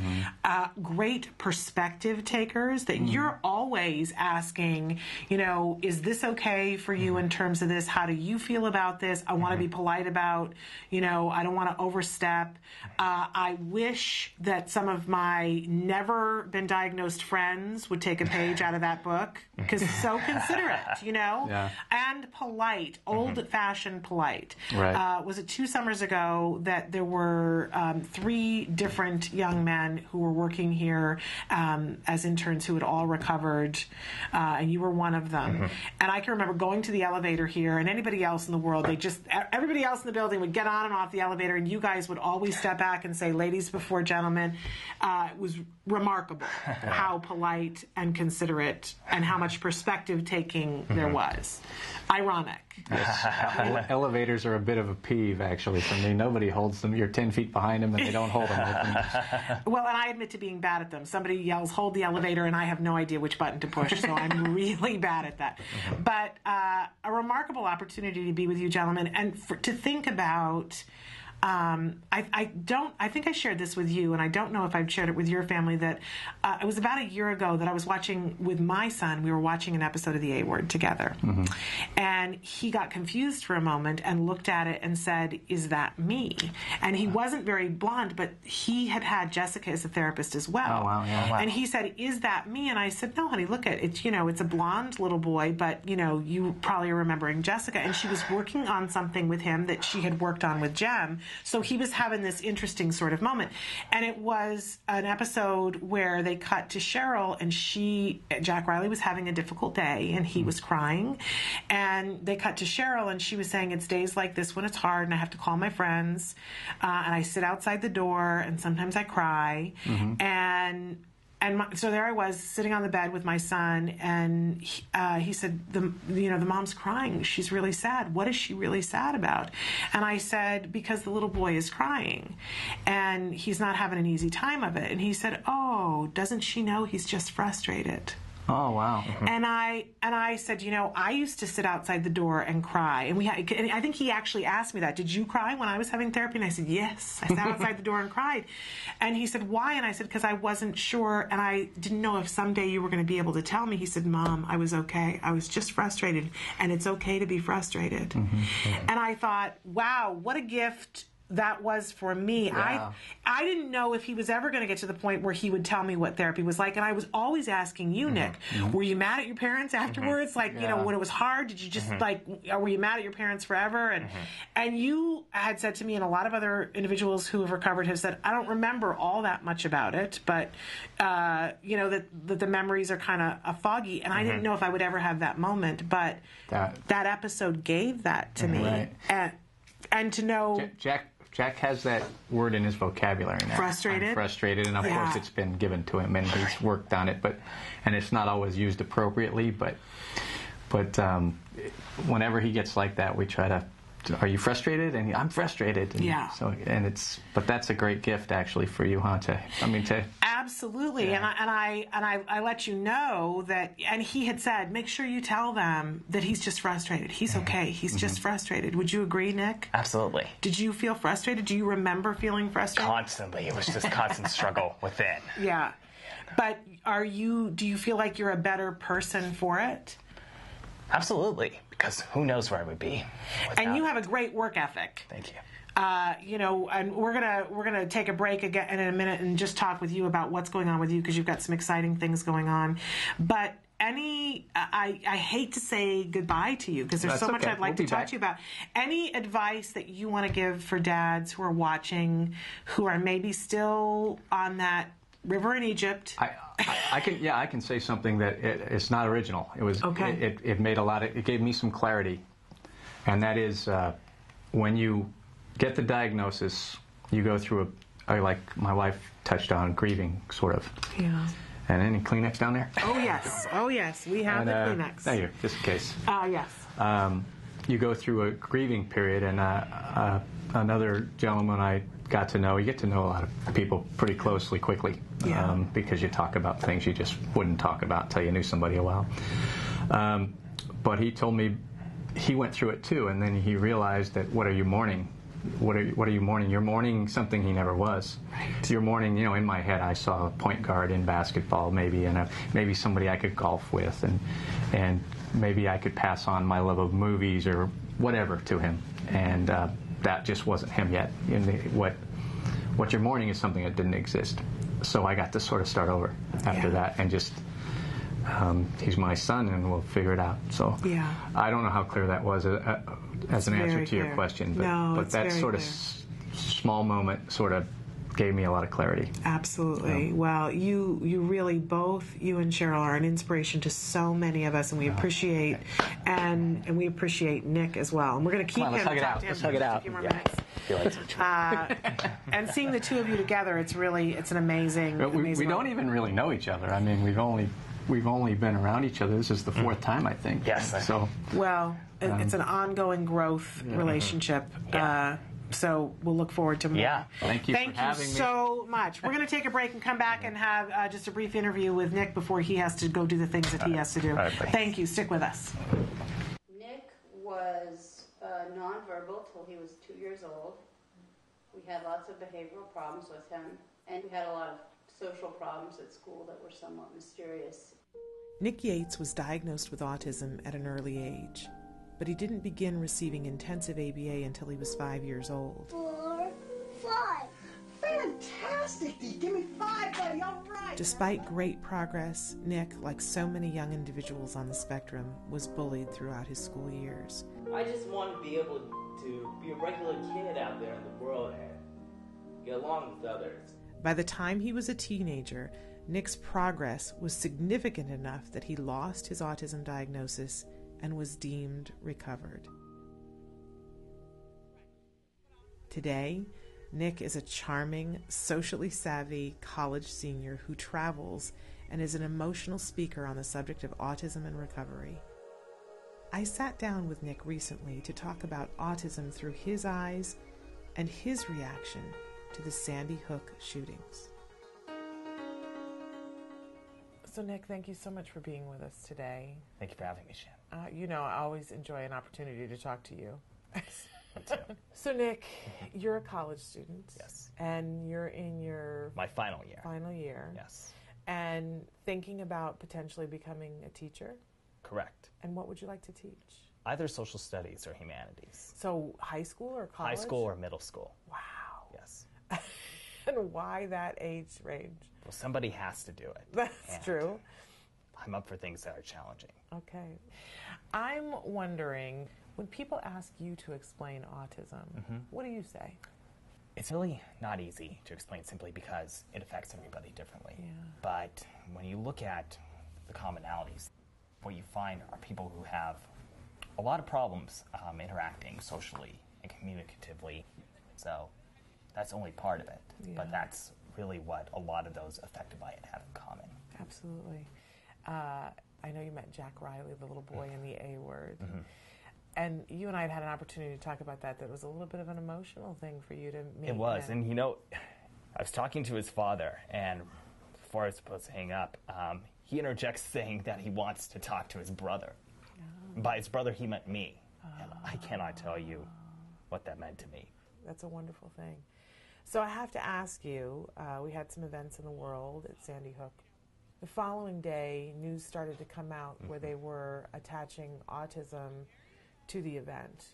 great perspective takers, that you're always asking, is this okay for you in terms of this? How do you feel about this? I want to be polite about, I don't want to overstep. I wish that some of my never been diagnosed friends would take a page out of that book, because so considerate, and polite, old-fashioned polite. Right. Was it 2 summers ago that there were 3 different young men who were working here as interns who had all recovered, and you were one of them. And I can remember going to the elevator here, and anybody else in the world, everybody else in the building would get on and off the elevator, and you guys would always step back and say, ladies before gentlemen. It was remarkable how polite and considerate and how much perspective taking there was. Ironic. Yes. Elevators are a bit of a peeve, actually, for me. Nobody holds them. You're 10 feet behind them, and they don't hold them open. Well, and I admit to being bad at them. Somebody yells, hold the elevator, and I have no idea which button to push, so I'm really bad at that. But a remarkable opportunity to be with you, gentlemen, and to think about... I think I shared this with you, and I don't know if I've shared it with your family, that it was about a year ago that I was watching with my son. We were watching an episode of The A Word together. And he got confused for a moment and looked at it and said, is that me? And he wasn't very blonde, but he had had Jessica as a therapist as well. Oh, wow, yeah. Wow. And he said, is that me? And I said, no, honey, look at it. It's a blonde little boy, but, you probably are remembering Jessica. And she was working on something with him that she had worked on with Jem. So he was having this interesting sort of moment. And it was an episode where they cut to Cheryl, and Jack Riley was having a difficult day, and he was crying. And they cut to Cheryl, and she was saying, it's days like this when it's hard, and I have to call my friends, and I sit outside the door, and sometimes I cry. So there I was sitting on the bed with my son, and he said, the mom's crying. She's really sad. What is she really sad about? And I said, because the little boy is crying, and he's not having an easy time of it. And he said, oh, doesn't she know he's just frustrated? Oh, wow. And I said, I used to sit outside the door and cry. And I think he actually asked me that. Did you cry when I was having therapy? And I said, yes. I sat outside the door and cried. And he said, why? And I said, because I wasn't sure, and I didn't know if someday you were going to be able to tell me. He said, Mom, I was okay. I was just frustrated, and it's okay to be frustrated. And I thought, wow, what a gift that was for me. Yeah. I didn't know if he was ever going to get to the point where he would tell me what therapy was like. And I was always asking you, Nick, were you mad at your parents afterwards? Like, when it was hard, did you just were you mad at your parents forever? And you had said to me, and a lot of other individuals who have recovered have said, I don't remember all that much about it, but that the memories are kind of foggy. And I didn't know if I would ever have that moment, but that episode gave that to me. Right. And to know... Jack has that word in his vocabulary now. Frustrated? I'm frustrated, and of course it's been given to him, and he's worked on it, and it's not always used appropriately, but whenever he gets like that, we try to, are you frustrated? And I'm frustrated. And but that's a great gift actually for you, huh? Absolutely. Yeah. And I let you know that, and he had said, make sure you tell them that he's just frustrated. He's okay. He's just frustrated. Would you agree, Nick? Absolutely. Did you feel frustrated? Do you remember feeling frustrated? Constantly. It was just constant struggle within. Yeah. But do you feel like you're a better person for it? Absolutely, because who knows where I would be without. And you have a great work ethic. Thank you. And we're gonna take a break again in a minute and just talk with you about what's going on with you, because you've got some exciting things going on. But I hate to say goodbye to you, because there's so much I'd like to talk to you about. Any advice that you want to give for dads who are watching, who are maybe still on that river in Egypt? I can say something that it's not original. It was okay. It made it gave me some clarity, and that is when you get the diagnosis, you go through like my wife touched on, grieving sort of. Yeah. And any Kleenex down there? Oh yes, we have the Kleenex. Thank you, just in case. Yes. You go through a grieving period, and another gentleman I got to know. You get to know a lot of people pretty closely quickly, because you talk about things you just wouldn't talk about until you knew somebody a while. But he told me he went through it too, and then he realized that what are you mourning? What are you mourning? You're mourning something he never was. You're mourning, in my head I saw a point guard in basketball maybe, and maybe somebody I could golf with, and maybe I could pass on my love of movies or whatever to him, and that just wasn't him yet. What you're mourning is something that didn't exist. So I got to sort of start over after that, and just he's my son, and we'll figure it out. So I don't know how clear that was as an answer to your question, but that sort of small moment sort of gave me a lot of clarity. Absolutely. Well, you really, both you and Cheryl, are an inspiration to so many of us, and we appreciate and we appreciate Nick as well. And we're going to keep him. Let's hug it out. And seeing the two of you together, it's an amazing. We don't even really know each other. I mean, we've only been around each other. This is the fourth time, I think. Yes. So. Well, it's an ongoing growth relationship. Yeah. So we'll look forward to more. Yeah. Thank you for having me. So much. We're going to take a break and come back and have just a brief interview with Nick before he has to go do the things that he has to do. Thank you. Stick with us. Nick was nonverbal till he was 2 years old. We had lots of behavioral problems with him, and we had a lot of social problems at school that were somewhat mysterious. Nick Yates was diagnosed with autism at an early age, but he didn't begin receiving intensive ABA until he was 5 years old. 4, 5. Fantastic! Give me 5, buddy. All right. Despite great progress, Nick, like so many young individuals on the spectrum, was bullied throughout his school years. I just want to be able to be a regular kid out there in the world and get along with others. By the time he was a teenager, Nick's progress was significant enough that he lost his autism diagnosis and was deemed recovered. Today, Nick is a charming, socially savvy college senior who travels and is an emotional speaker on the subject of autism and recovery. I sat down with Nick recently to talk about autism through his eyes and his reaction to the Sandy Hook shootings. So Nick, thank you so much for being with us today. Thank you for having me, Shan. I always enjoy an opportunity to talk to you. So Nick, you're a college student. Yes. And you're in your... My final year. Final year. Yes. And thinking about potentially becoming a teacher? Correct. And what would you like to teach? Either social studies or humanities. So high school or college? High school or middle school. Wow. Yes. And why that age range? Well, somebody has to do it. That's true. I'm up for things that are challenging. Okay. I'm wondering, when people ask you to explain autism, what do you say? It's really not easy to explain simply because it affects everybody differently. Yeah. But when you look at the commonalities, what you find are people who have a lot of problems interacting socially and communicatively. So that's only part of it. Yeah. But that's really what a lot of those affected by it have in common. Absolutely. I know you met Jack Riley, the little boy in the A word. And you and I had had an opportunity to talk about that. That was a little bit of an emotional thing for you to meet. It was. And, I was talking to his father, and before I was supposed to hang up, he interjects saying that he wants to talk to his brother. Oh. By his brother, he meant me. And I cannot tell you what that meant to me. That's a wonderful thing. So I have to ask you, we had some events in the world at Sandy Hook. The following day, news started to come out where they were attaching autism to the event.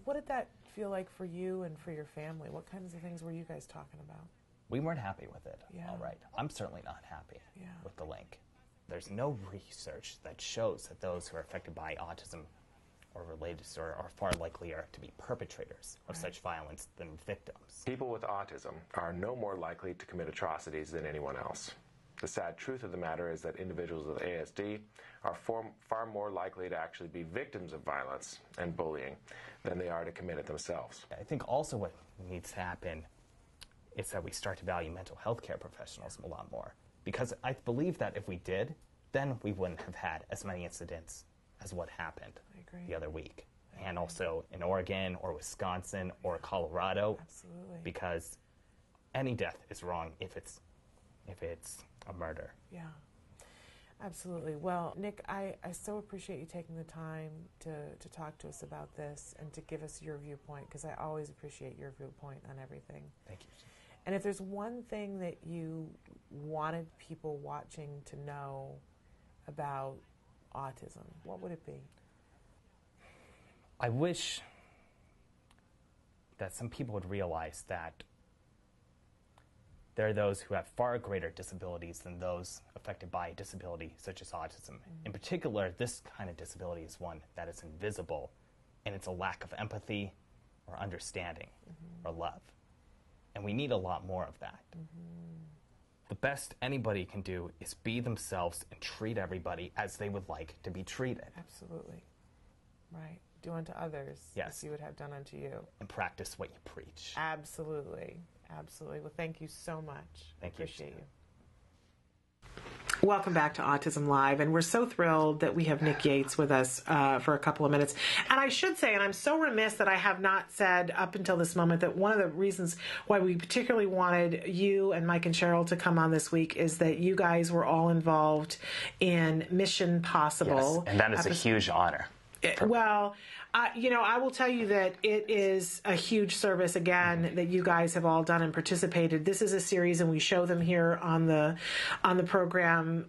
What did that feel like for you and for your family? What kinds of things were you guys talking about? We weren't happy with it. Yeah. All right. I'm certainly not happy with the link. There's no research that shows that those who are affected by autism or related disorder are far likelier to be perpetrators of such violence than victims. People with autism are no more likely to commit atrocities than anyone else. The sad truth of the matter is that individuals with ASD are far more likely to actually be victims of violence and bullying than they are to commit it themselves. I think also what needs to happen is that we start to value mental health care professionals a lot more. Because I believe that if we did, then we wouldn't have had as many incidents as what happened the other week. And also in Oregon or Wisconsin or Colorado. Absolutely. Because any death is wrong if it's a murder. Yeah. Absolutely. Well, Nick, I so appreciate you taking the time to talk to us about this and to give us your viewpoint, because I always appreciate your viewpoint on everything. Thank you. And if there's one thing that you wanted people watching to know about autism, what would it be? I wish that some people would realize that there are those who have far greater disabilities than those affected by a disability such as autism. In particular, this kind of disability is one that is invisible, and it's a lack of empathy or understanding or love. And we need a lot more of that. The best anybody can do is be themselves and treat everybody as they would like to be treated. Absolutely. Right. Do unto others as you would have done unto you. And practice what you preach. Absolutely. Absolutely. Well, thank you so much. Thank you. Appreciate you. Welcome back to Autism Live, and we're so thrilled that we have Nick Yates with us for a couple of minutes. And I should say, and I'm so remiss that I have not said up until this moment, that one of the reasons why we particularly wanted you and Mike and Cheryl to come on this week is that you guys were all involved in Mission Possible. Yes, and that is a huge honor. Well, I will tell you that it is a huge service, again, that you guys have all done and participated. This is a series, and we show them here on the program,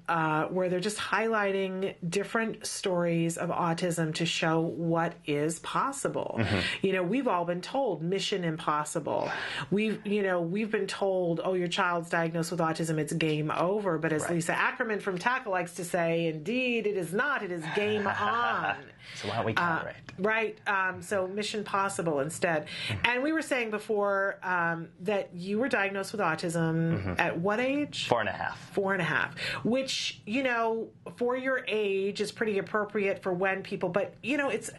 where they're just highlighting different stories of autism to show what is possible. We've all been told mission impossible. We've been told, oh, your child's diagnosed with autism, it's game over. But as Lisa Ackerman from Tackle likes to say, indeed, it is not. It is game on. So why don't we cover it? Right. So Mission Possible instead. And we were saying before that you were diagnosed with autism at what age? 4.5. 4.5, which, for your age is pretty appropriate for when people, but, it's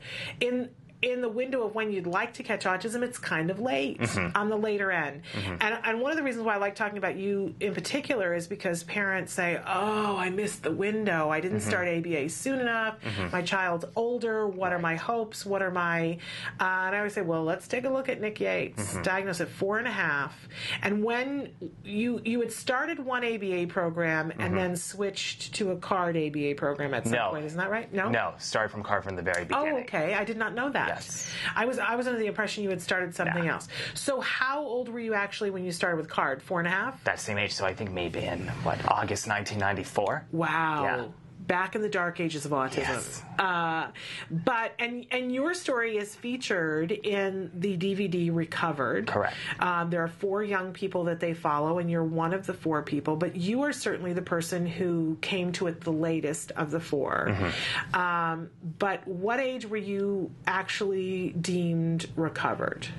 in the window of when you'd like to catch autism, it's kind of late, on the later end. And one of the reasons why I like talking about you in particular is because parents say, oh, I missed the window. I didn't start ABA soon enough. My child's older. What are my hopes? What are my... and I always say, well, let's take a look at Nick Yates, diagnosed at 4.5. And when you had started one ABA program and then switched to a CARD ABA program at some point, isn't that right? No, started from CARD from the very beginning. Oh, okay. I did not know that. Yes. I was under the impression you had started something else. So how old were you actually when you started with CARD? 4.5? That same age, so I think maybe in, August 1994? Wow. Yeah. Back in the dark ages of autism. Yes. But your story is featured in the DVD Recovered. Correct. There are 4 young people that they follow, and you're one of the 4 people, but you are certainly the person who came to it the latest of the 4. But what age were you actually deemed recovered?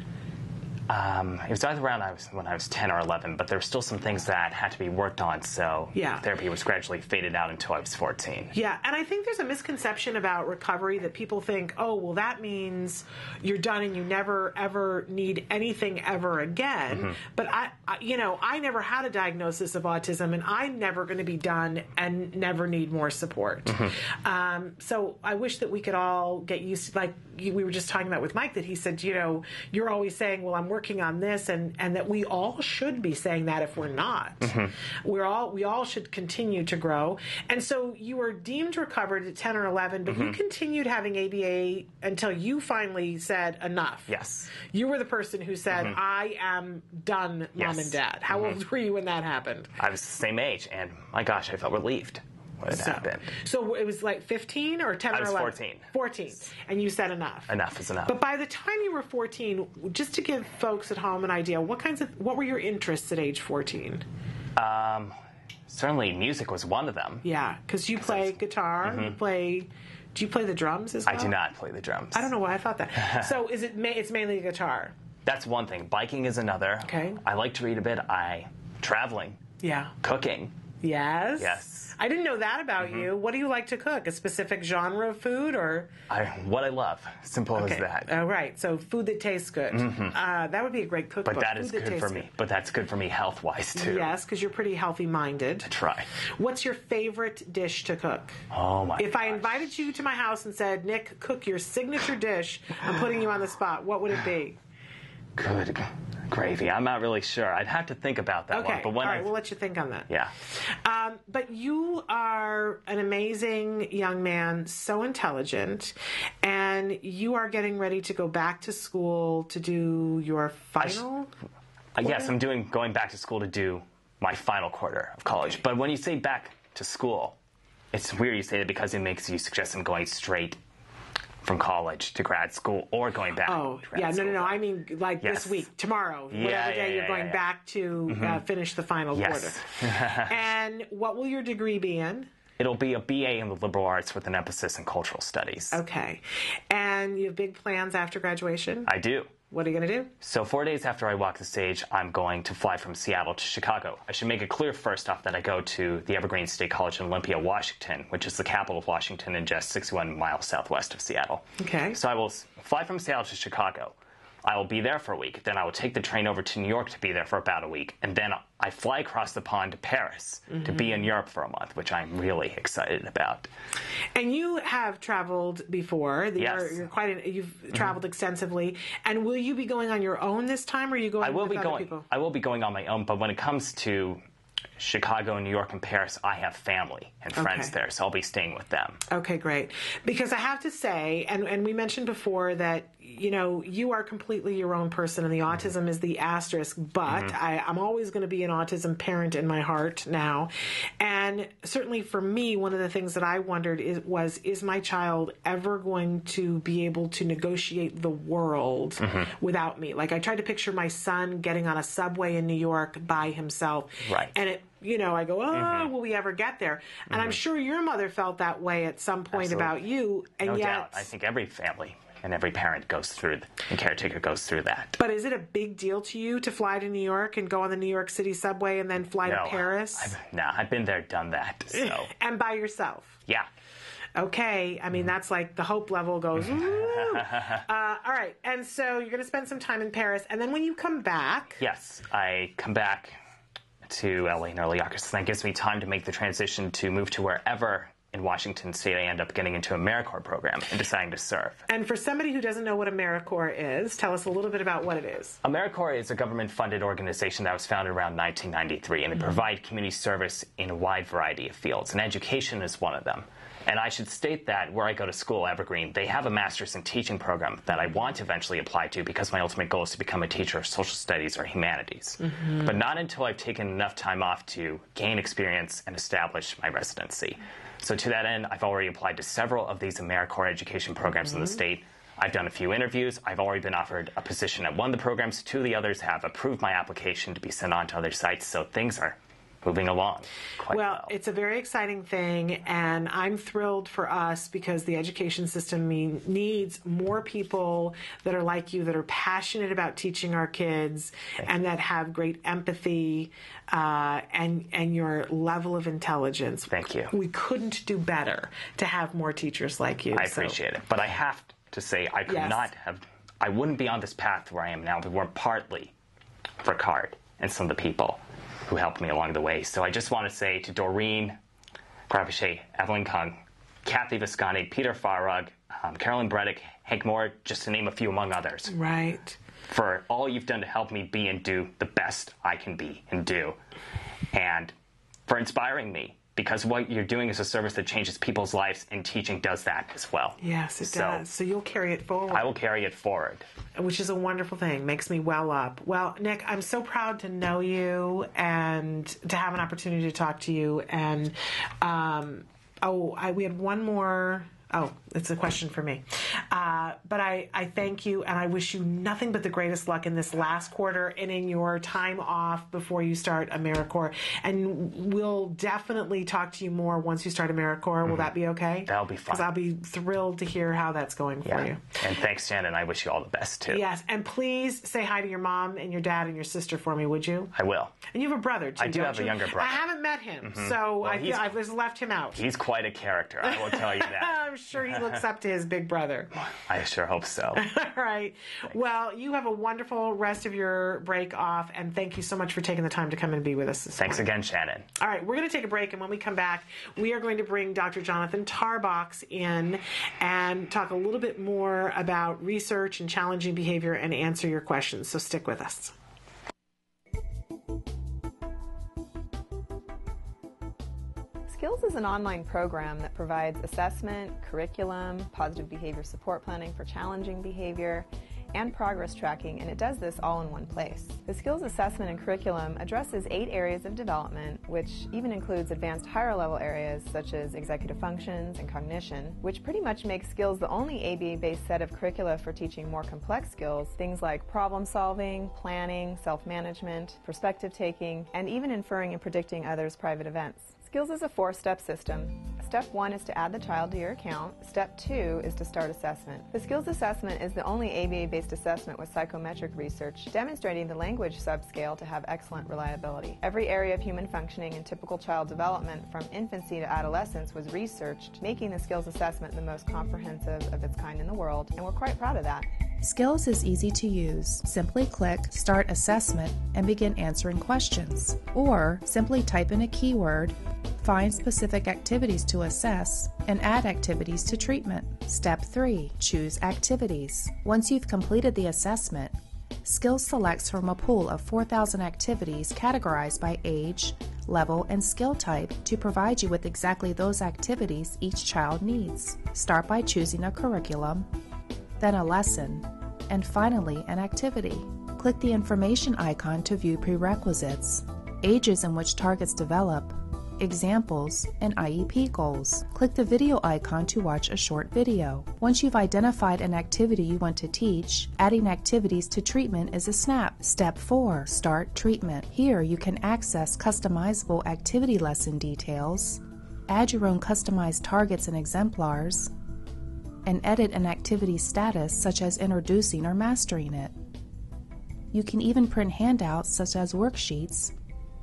It was either around when I was 10 or 11, but there were still some things that had to be worked on, so therapy was gradually faded out until I was 14. Yeah, and I think there's a misconception about recovery that people think, oh, well, that means you're done and you never, ever need anything ever again. But I never had a diagnosis of autism, and I'm never going to be done and never need more support. So I wish that we could all get used to, like we were just talking about with Mike, that he said, you're always saying, well, I'm working on this, and that we all should be saying that if we're not. We all should continue to grow. And so you were deemed recovered at 10 or 11, but you continued having ABA until you finally said enough. Yes. You were the person who said, I am done, Mom and Dad. How old were you when that happened? I was the same age, and my gosh, I felt relieved when it happened. So it was like 15 or 10 or 11? I was 14. 14. And you said enough. Enough is enough. But by the time you were 14, just to give folks at home an idea, what were your interests at age 14? Certainly music was one of them. Yeah, because you play guitar, do you play the drums as well? I do not play the drums. I don't know why I thought that. So it's mainly guitar? That's one thing. Biking is another. Okay. I like to read a bit. Traveling. Yeah. Cooking. Yes? Yes. I didn't know that about you. What do you like to cook? A specific genre of food, or? What I love. Simple as that. Oh, right. So food that tastes good. That would be a great cookbook. But that is good for me. But that's good for me health-wise, too. Yes, because you're pretty healthy-minded. I try. What's your favorite dish to cook? Oh, my If I invited you to my house and said, Nick, cook your signature dish, I'm putting you on the spot, what would it be? Good Gravy. I'm not really sure. I'd have to think about that one. But when all right, we'll let you think on that. Yeah. But you are an amazing young man, so intelligent, and you are getting ready to go back to school to do your final? Yes, I'm going back to school to do my final quarter of college. Okay. But when you say back to school, it's weird you say that because it makes you suggest I'm going straight from college to grad school or going back. Oh, to grad school. No. I mean, like this week, tomorrow, whatever day you're going back to finish the final quarter. And what will your degree be in? It'll be a BA in the liberal arts with an emphasis in cultural studies. Okay. And you have big plans after graduation? I do. What are you going to do? So 4 days after I walk the stage, I'm going to fly from Seattle to Chicago. I should make it clear first off that I go to the Evergreen State College in Olympia, Washington, which is the capital of Washington and just 61 miles southwest of Seattle. Okay. So I will fly from Seattle to Chicago. I will be there for a week. Then I will take the train over to New York to be there for about a week. And then I fly across the pond to Paris to be in Europe for a month, which I'm really excited about. And you have traveled before. Yes. You've traveled extensively. And will you be going on your own this time, or are you going with other people? I will be going on my own, but when it comes to Chicago, New York, and Paris, I have family and friends there, so I'll be staying with them. Okay, great. Because I have to say, and we mentioned before that, you are completely your own person, and the autism is the asterisk, but I'm always going to be an autism parent in my heart now. And certainly for me, one of the things that I wondered is my child ever going to be able to negotiate the world without me? Like, I tried to picture my son getting on a subway in New York by himself. Right. And I go, will we ever get there? And I'm sure your mother felt that way at some point about you. And no doubt. I think every family and every parent goes through, and caretaker goes through that. But is it a big deal to you to fly to New York and go on the New York City subway and then fly to Paris? I've been there, done that. So. And by yourself? Yeah. Okay. I mean, that's like the hope level goes, all right. And so you're going to spend some time in Paris. And then when you come back... Yes, I come back to LA in early August. And that gives me time to make the transition to move to wherever in Washington State I end up getting into a AmeriCorps program and deciding to serve. And for somebody who doesn't know what AmeriCorps is, tell us a little bit about what it is. AmeriCorps is a government-funded organization that was founded around 1993, and they provide community service in a wide variety of fields, and education is one of them. And I should state that where I go to school, Evergreen, they have a master's in teaching program that I want to eventually apply to because my ultimate goal is to become a teacher of social studies or humanities. But not until I've taken enough time off to gain experience and establish my residency. So to that end, I've already applied to several of these AmeriCorps education programs in the state. I've done a few interviews. I've already been offered a position at one of the programs. Two of the others have approved my application to be sent on to other sites. So things are moving along quite well. It's a very exciting thing, and I'm thrilled for us because the education system needs more people that are like you, that are passionate about teaching our kids and that have great empathy and your level of intelligence. Thank you. We couldn't do better to have more teachers like you. I appreciate it. But I have to say I could not have, I wouldn't be on this path where I am now if it weren't partly for Card and some of the people who helped me along the way. So I just want to say to Doreen Gravichet, Evelyn Kung, Kathy Visconti, Peter Farrug, Carolyn Breddick, Hank Moore, just to name a few among others. Right. For all you've done to help me be and do the best I can be and do. And for inspiring me, because what you're doing is a service that changes people's lives, and teaching does that as well. Yes, it does. So you'll carry it forward. I will carry it forward. Which is a wonderful thing. Makes me well up. Well, Nick, I'm so proud to know you and to have an opportunity to talk to you. And, we had one more... Oh, it's a question for me. But I thank you, and I wish you nothing but the greatest luck in this last quarter and in your time off before you start AmeriCorps. And we'll definitely talk to you more once you start AmeriCorps. Will that be okay? That'll be fun. Because I'll be thrilled to hear how that's going for you. And thanks, Shannon. I wish you all the best, too. Yes, and please say hi to your mom and your dad and your sister for me, would you? I will. And you have a brother, too, I do have a younger brother. I haven't met him, so I feel I've just left him out. He's quite a character, I will tell you that. I'm sure he looks up to his big brother. I sure hope so. All right. Thanks. Well, you have a wonderful rest of your break off, and thank you so much for taking the time to come and be with us this morning. Thanks again, Shannon. All right. We're going to take a break, and when we come back, we are going to bring Dr. Jonathan Tarbox in and talk a little bit more about research and challenging behavior and answer your questions. So stick with us. Skills is an online program that provides assessment, curriculum, positive behavior support planning for challenging behavior, and progress tracking, and it does this all in one place. The skills assessment and curriculum addresses 8 areas of development, which even includes advanced higher level areas such as executive functions and cognition, which pretty much makes skills the only ABA-based set of curricula for teaching more complex skills, things like problem solving, planning, self-management, perspective taking, and even inferring and predicting others' private events. Skills is a 4-step system. Step 1 is to add the child to your account. Step 2 is to start assessment. The skills assessment is the only ABA-based assessment with psychometric research demonstrating the language subscale to have excellent reliability. Every area of human functioning and typical child development from infancy to adolescence was researched, making the skills assessment the most comprehensive of its kind in the world, and we're quite proud of that. Skills is easy to use. Simply click Start Assessment and begin answering questions. Or simply type in a keyword, find specific activities to assess, and add activities to treatment. Step 3. Choose activities. Once you've completed the assessment, Skills selects from a pool of 4,000 activities categorized by age, level, and skill type to provide you with exactly those activities each child needs. Start by choosing a curriculum, then a lesson, and finally an activity. Click the information icon to view prerequisites, ages in which targets develop, examples, and IEP goals. Click the video icon to watch a short video. Once you've identified an activity you want to teach, adding activities to treatment is a snap. Step 4. Start treatment. Here you can access customizable activity lesson details, add your own customized targets and exemplars, and edit an activity status such as introducing or mastering it. You can even print handouts such as worksheets,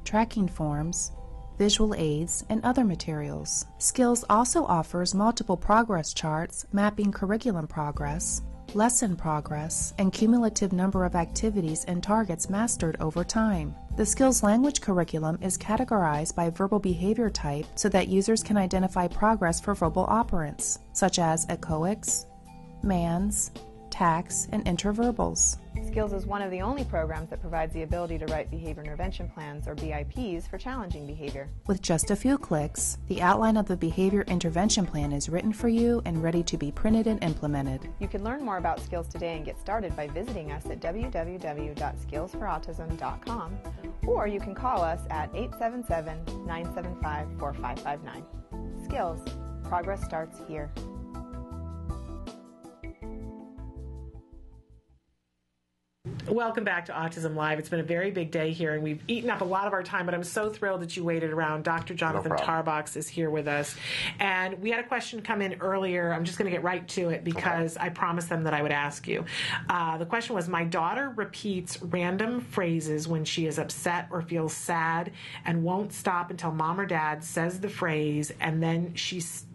tracking forms, visual aids, and other materials. Skills also offers multiple progress charts mapping curriculum progress, lesson progress, and cumulative number of activities and targets mastered over time. The Skills language curriculum is categorized by verbal behavior type so that users can identify progress for verbal operants, such as echoics, mans, tax, and interverbals. Skills is one of the only programs that provides the ability to write behavior intervention plans, or BIPs, for challenging behavior. With just a few clicks, the outline of the behavior intervention plan is written for you and ready to be printed and implemented. You can learn more about Skills today and get started by visiting us at www.skillsforautism.com, or you can call us at 877-975-4559. Skills. Progress starts here. Welcome back to Autism Live. It's been a very big day here, and we've eaten up a lot of our time, but I'm so thrilled that you waited around. Dr. Jonathan Tarbox is here with us, and we had a question come in earlier. I'm just going to get right to it because I promised them that I would ask you. The question was, my daughter repeats random phrases when she is upset or feels sad and won't stop until mom or dad says the phrase, and then she stops.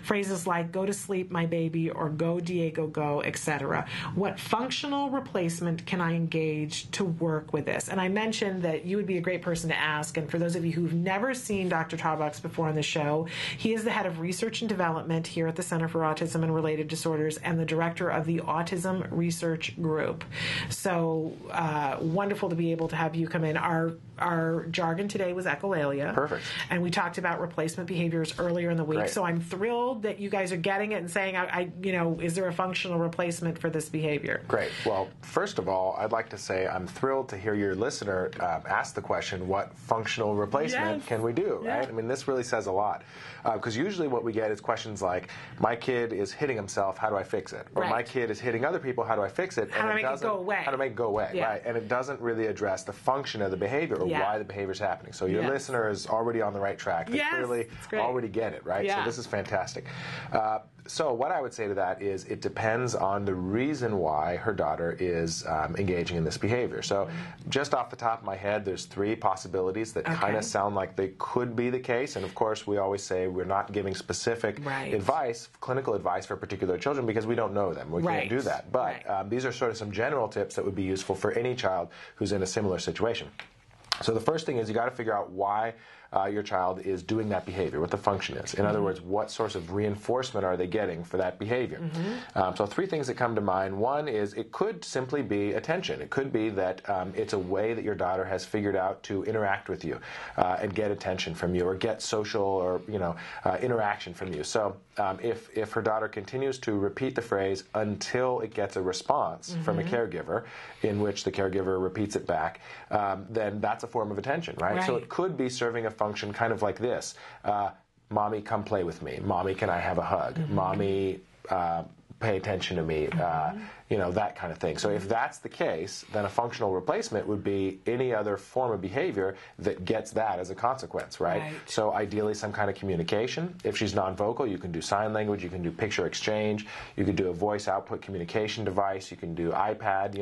Phrases like "go to sleep, my baby," or "go Diego go," etc. What functional replacement can I engage to work with this? And I mentioned that you would be a great person to ask, and for those of you who've never seen Dr. Tarbox before on the show, he is the head of research and development here at the Center for Autism and Related Disorders and the director of the Autism Research Group. So wonderful to be able to have you come in. Our jargon today was echolalia. Perfect. And we talked about replacement behaviors earlier in the week. Great. So I'm thrilled that you guys are getting it and saying, is there a functional replacement for this behavior? Great. Well, first of all, I'd like to say I'm thrilled to hear your listener ask the question, what functional replacement can we do, right? I mean, this really says a lot. Because usually what we get is questions like, my kid is hitting himself, how do I fix it? Or my kid is hitting other people, how do I fix it? How do I make it go away? How to make it go away, Yeah. right? And it doesn't really address the function of the behavior or why the behavior is happening. So your listener is already on the right track. They clearly already get it, right? So this is fantastic. So what I would say to that is it depends on the reason why her daughter is engaging in this behavior. So just off the top of my head, there's 3 possibilities that kind of sound like they could be the case. And of course, we always say we're not giving specific advice, clinical advice for particular children because we don't know them. We can't do that. But these are sort of some general tips that would be useful for any child who's in a similar situation. So the first thing is you got to figure out why your child is doing that behavior, what the function is. In other words, what source of reinforcement are they getting for that behavior? So 3 things that come to mind. One is it could simply be attention. It could be that it's a way that your daughter has figured out to interact with you and get attention from you, or get social or interaction from you. So if her daughter continues to repeat the phrase until it gets a response from a caregiver, in which the caregiver repeats it back, then that's a form of attention, right? So it could be serving a function kind of like this. Mommy, come play with me. Mommy, can I have a hug? Mommy, pay attention to me. That kind of thing. So if that's the case, then a functional replacement would be any other form of behavior that gets that as a consequence, right? So ideally some kind of communication. If she's nonvocal, you can do sign language, you can do picture exchange, you can do a voice output communication device, you can do iPad,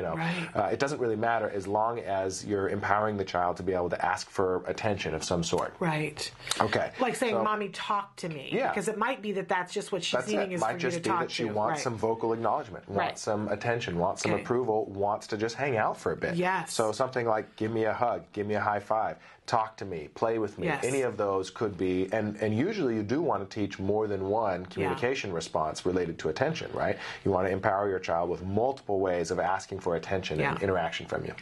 it doesn't really matter as long as you're empowering the child to be able to ask for attention of some sort. Right. Okay. Like saying, Mommy, talk to me. Yeah. Because it might be that that's just what she's needing is for you to talk to. Might just be that she wants some vocal acknowledgement, wants some attention, wants some approval, wants to just hang out for a bit. Yes. So something like, give me a hug, give me a high five, talk to me, play with me. Any of those could be, and usually you do want to teach more than one communication response related to attention, right? You want to empower your child with multiple ways of asking for attention and interaction from you.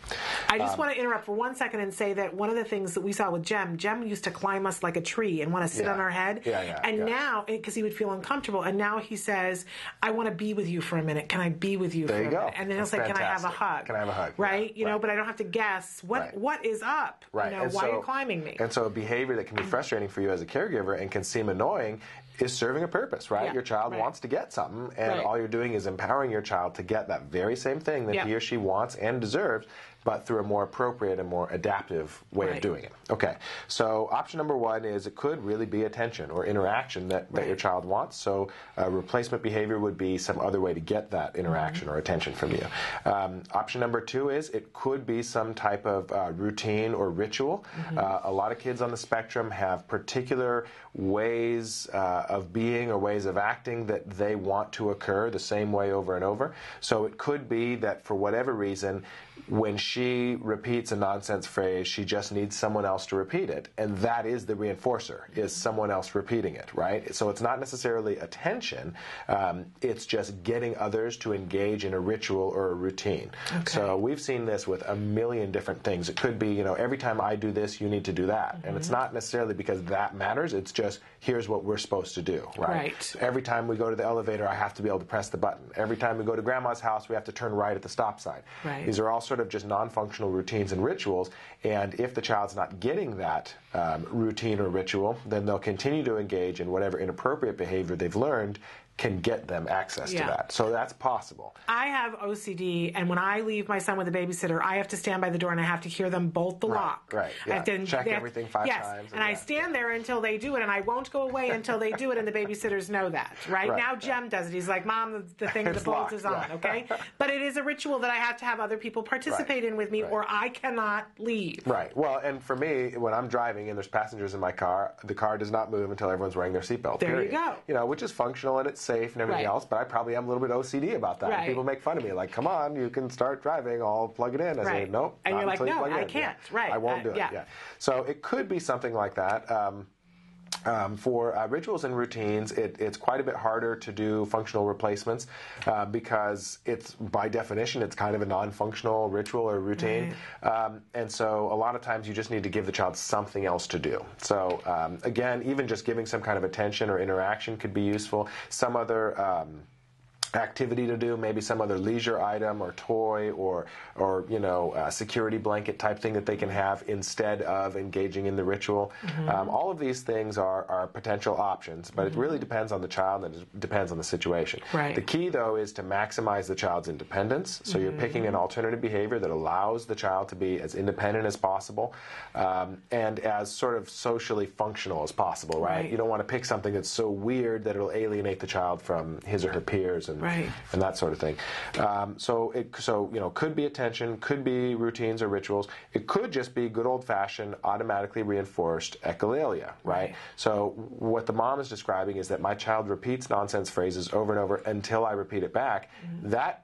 I just want to interrupt for 1 second and say that one of the things that we saw with Jem used to climb us like a tree and want to sit on our head. And now, because he would feel uncomfortable, and now he says, I want to be with you for a minute. Can I be with you for a minute? And then he'll say, can I have a hug? Can I have a hug? Right? But I don't have to guess what is up. Right. Why are you climbing me? And so a behavior that can be frustrating for you as a caregiver and can seem annoying is serving a purpose, right? Your child wants to get something, and all you're doing is empowering your child to get that very same thing that he or she wants and deserves, but through a more appropriate and more adaptive way of doing it. Okay, so option number 1 is it could really be attention or interaction that your child wants. So replacement behavior would be some other way to get that interaction or attention from you. Option number 2 is it could be some type of routine or ritual. A lot of kids on the spectrum have particular ways of being or ways of acting that they want to occur the same way over and over. So it could be that for whatever reason, when she repeats a nonsense phrase, she just needs someone else to repeat it. And that is the reinforcer, is someone else repeating it, right? So it's not necessarily attention, it's just getting others to engage in a ritual or a routine. So we've seen this with a million different things. It could be, every time I do this, you need to do that. And it's not necessarily because that matters, it's just, here's what we're supposed to do, right? Every time we go to the elevator, I have to be able to press the button. Every time we go to grandma's house, we have to turn right at the stop sign. These are all sort of just non-functional routines and rituals, and if the child's not getting that routine or ritual, then they'll continue to engage in whatever inappropriate behavior they've learned can get them access to that. So that's possible. I have OCD, and when I leave my son with a babysitter, I have to stand by the door and I have to hear them bolt the lock. I have to check everything 5 times. And I stand there until they do it, and I won't go away until they do it, and the babysitters know that. Now Jem does it. He's like, Mom, the thing, the bolt is on, okay? But it is a ritual that I have to have other people participate in with me, or I cannot leave. Well, and for me, when I'm driving and there's passengers in my car, the car does not move until everyone's wearing their seatbelt. There you go. Which is functional and it's safe and everything else, but I probably am a little bit OCD about that. And people make fun of me, like, come on, you can start driving, I'll plug it in. I say, nope, and you're like, no, plug it I in. can't. I won't do it. So it could be something like that. For rituals and routines, it's quite a bit harder to do functional replacements because it's, by definition, it's kind of a non-functional ritual or routine. And so a lot of times you just need to give the child something else to do. So again, even just giving some kind of attention or interaction could be useful. Some other activity to do, maybe some other leisure item or toy or security blanket type thing that they can have instead of engaging in the ritual. All of these things are potential options, but it really depends on the child and it depends on the situation. The key, though, is to maximize the child's independence. So you're picking an alternative behavior that allows the child to be as independent as possible and as sort of socially functional as possible, right? You don't want to pick something that's so weird that it'll alienate the child from his or her peers and that sort of thing. So could be attention, could be routines or rituals. It could just be good old-fashioned, automatically reinforced echolalia, right? So what the mom is describing is that my child repeats nonsense phrases over and over until I repeat it back. That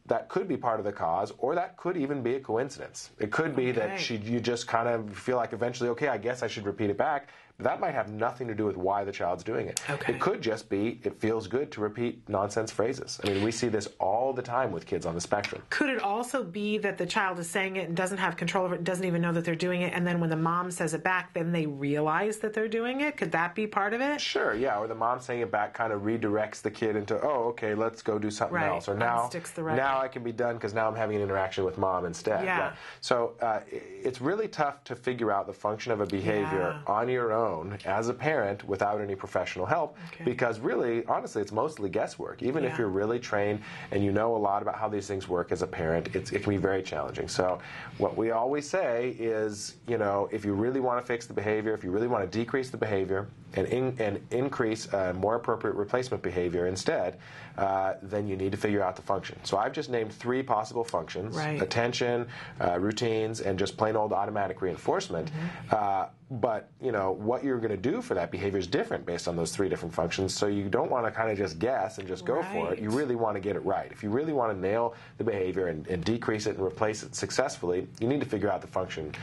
that could be part of the cause, or that could even be a coincidence. It could be that you just kind of feel like eventually, okay, I guess I should repeat it back. That might have nothing to do with why the child's doing it. Okay. It could just be it feels good to repeat nonsense phrases. I mean, we see this all the time with kids on the spectrum. Could it also be that the child is saying it and doesn't have control over it, and doesn't even know that they're doing it, and then when the mom says it back, then they realize that they're doing it? Could that be part of it? Sure, yeah. Or the mom saying it back kind of redirects the kid into, oh, okay, let's go do something else. Or now I can be done because now I'm having an interaction with mom instead. Yeah. Right? So it's really tough to figure out the function of a behavior on your own as a parent without any professional help, because really, honestly, it's mostly guesswork. Even if you're really trained and you know a lot about how these things work as a parent, it can be very challenging. So what we always say is, if you really want to fix the behavior, if you really want to decrease the behavior and increase more appropriate replacement behavior instead, then you need to figure out the function. So I've just named 3 possible functions: attention, routines, and just plain old automatic reinforcement. But, what you're going to do for that behavior is different based on those 3 different functions, so you don't want to kind of just guess and just go for it. You really want to get it right. If you really want to nail the behavior and decrease it and replace it successfully, you need to figure out the function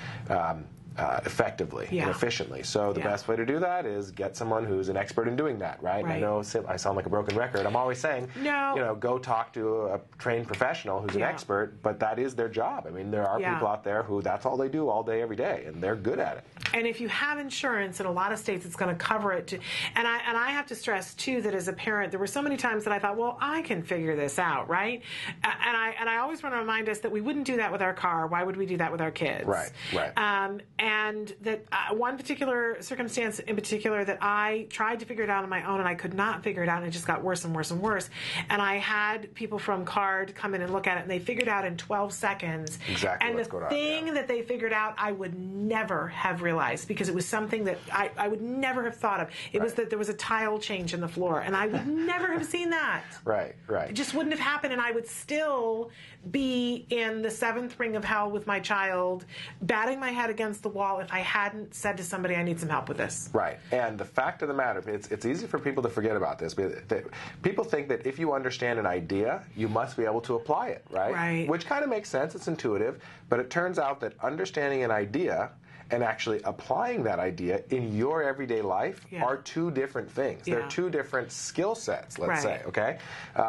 effectively and efficiently. So the best way to do that is get someone who's an expert in doing that, right? I know I sound like a broken record. I'm always saying, go talk to a trained professional who's an expert, but that is their job. I mean, there are people out there who that's all they do all day, every day, and they're good at it. And if you have insurance, in a lot of states, it's going to cover it. And I have to stress, too, that as a parent, there were so many times that I thought, well, I can figure this out, right? And I always want to remind us that we wouldn't do that with our car. Why would we do that with our kids? Right. And that one particular circumstance in particular that I tried to figure it out on my own, and I could not figure it out, and it just got worse and worse and worse. And I had people from CARD come in and look at it, and they figured out in 12 seconds. Exactly. And the thing that they figured out, I would never have realized, because it was something that I would never have thought of. It was that there was a tile change in the floor, and I would never have seen that. Right. It just wouldn't have happened, and I would still be in the 7th ring of hell with my child, batting my head against the wall if I hadn't said to somebody, I need some help with this. Right. And the fact of the matter, it's easy for people to forget about this. People think that if you understand an idea, you must be able to apply it, right? Which kind of makes sense. It's intuitive. But it turns out that understanding an idea and actually applying that idea in your everyday life are 2 different things. They're 2 different skill sets, let's say, okay?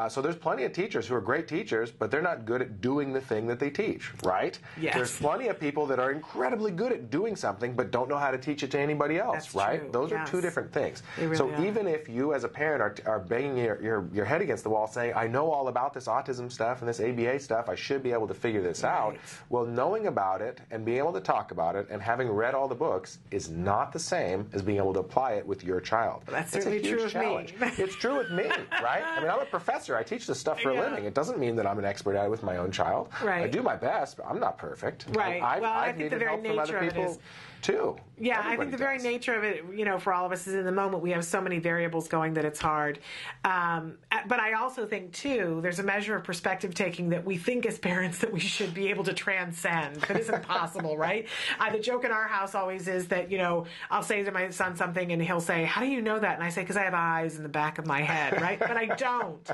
So there's plenty of teachers who are great teachers, but they're not good at doing the thing that they teach, right? Yes. There's plenty of people that are incredibly good at doing something, but don't know how to teach it to anybody else, That's right? true. Those are 2 different things. Really are. Even if you as a parent are banging your head against the wall saying, I know all about this autism stuff and this ABA stuff, I should be able to figure this out. Well, knowing about it and being able to talk about it and having read all the books is not the same as being able to apply it with your child. Well, that's certainly true of me. It's true with me, right? I mean, I'm a professor. I teach this stuff for a living. It doesn't mean that I'm an expert at it with my own child. I do my best, but I'm not perfect. I've needed help from other people too. Yeah, Everybody I think the very nature of it, for all of us is in the moment we have so many variables going that it's hard. But I also think, too, there's a measure of perspective taking that we think as parents that we should be able to transcend. That isn't possible, right? The joke in our house always is that, I'll say to my son something and he'll say, how do you know that? And I say, because I have eyes in the back of my head, right? But I don't.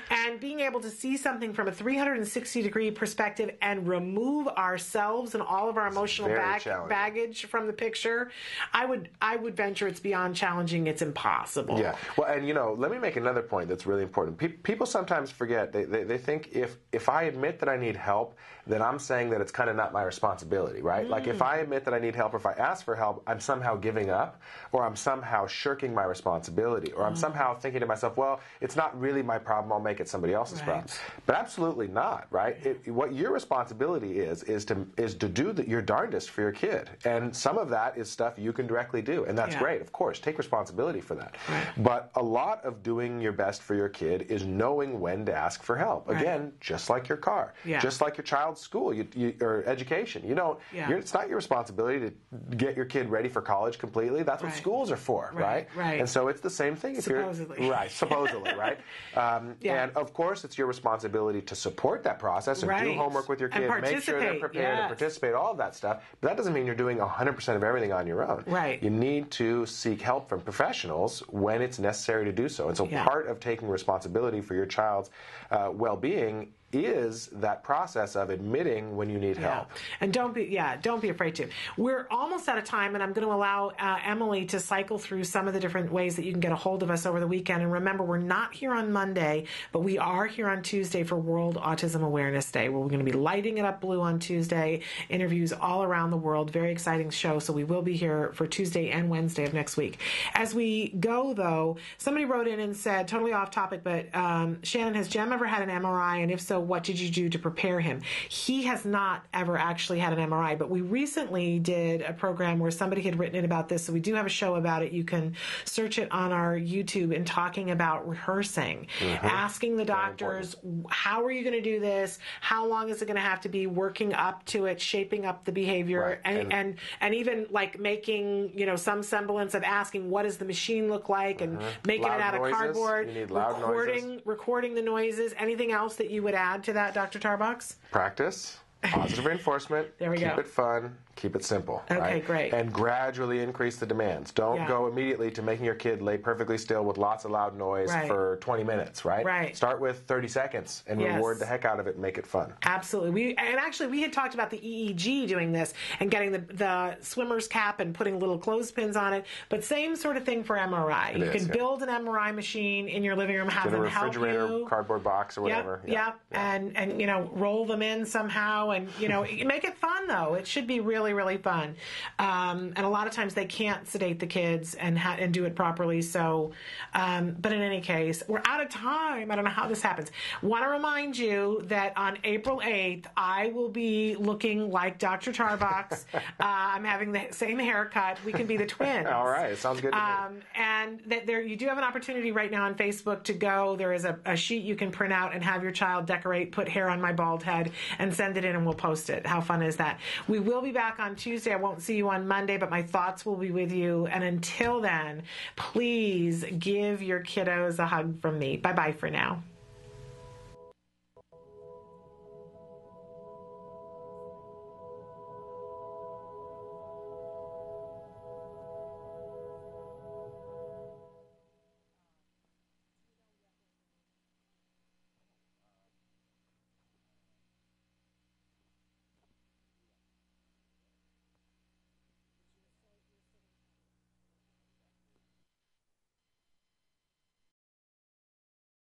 And being able to see something from a 360-degree perspective and remove ourselves and all of our emotional baggage from the picture, I would venture it's beyond challenging. It's impossible. Yeah. Well, and let me make another point that's really important. People sometimes forget. They think if I admit that I need help, then I'm saying that it's kind of not my responsibility, right? Like if I admit that I need help or if I ask for help, I'm somehow giving up, or I'm somehow shirking my responsibility, or I'm somehow thinking to myself, well, it's not really my problem, I'll make it somebody else's problem. But absolutely not, right? What your responsibility is to do your darndest for your kid. And some of that is stuff you can directly do, and that's great, of course. Take responsibility for that. But a lot of doing your best for your kid is knowing when to ask for help. Again, just like your car, just like your child's school or education. It's not your responsibility to get your kid ready for college completely. That's what schools are for, right? And so it's the same thing. Supposedly. Supposedly, right? And of course, it's your responsibility to support that process and do homework with your kid, make sure they're prepared and participate, all of that stuff. But that doesn't mean you're doing 100% of everything on your own. You need to seek help from professionals when it's necessary to do so. And so part of taking responsibility for your child's well-being is that process of admitting when you need help. And don't be afraid to. We're almost out of time, and I'm going to allow Emily to cycle through some of the different ways that you can get a hold of us over the weekend. And remember, we're not here on Monday, but we are here on Tuesday for World Autism Awareness Day, where we're going to be lighting it up blue on Tuesday. Interviews all around the world. Very exciting show. So we will be here for Tuesday and Wednesday of next week. As we go, though, somebody wrote in and said, totally off topic, but Shannon, has Jem ever had an MRI? And if so, what did you do to prepare him? He has not ever actually had an MRI, but we recently did a program where somebody had written in about this. So we do have a show about it. You can search it on our YouTube and talking about rehearsing, asking the doctors, how are you going to do this? How long is it going to have to be, working up to it, shaping up the behavior, and even like making, some semblance of asking, what does the machine look like, and making it out of cardboard, recording the noises. Anything else that you would add to that, Dr. Tarbox? Practice. Positive reinforcement. There we go. Keep it fun. Keep it simple. Okay, great. And gradually increase the demands. Don't go immediately to making your kid lay perfectly still with lots of loud noise for 20 minutes, right? Right. Start with 30 seconds and reward the heck out of it and make it fun. Absolutely. We had talked about the EEG doing this and getting the swimmer's cap and putting little clothespins on it, but same sort of thing for MRI. You can build an MRI machine in your living room, have them help you. In a refrigerator, cardboard box or whatever. Yep. And roll them in somehow, and make it fun though. It should be really, really fun. And a lot of times they can't sedate the kids and do it properly. So, but in any case, we're out of time. I don't know how this happens. Want to remind you that on April 8th, I will be looking like Dr. Tarbox. I'm having the same haircut. We can be the twins. All right. Sounds good to me. And that you do have an opportunity right now on Facebook to go. There is a sheet you can print out and have your child decorate, put hair on my bald head, and send it in, and we'll post it. How fun is that? We will be back on Tuesday. I won't see you on Monday, but my thoughts will be with you. And until then, please give your kiddos a hug from me. Bye-bye for now.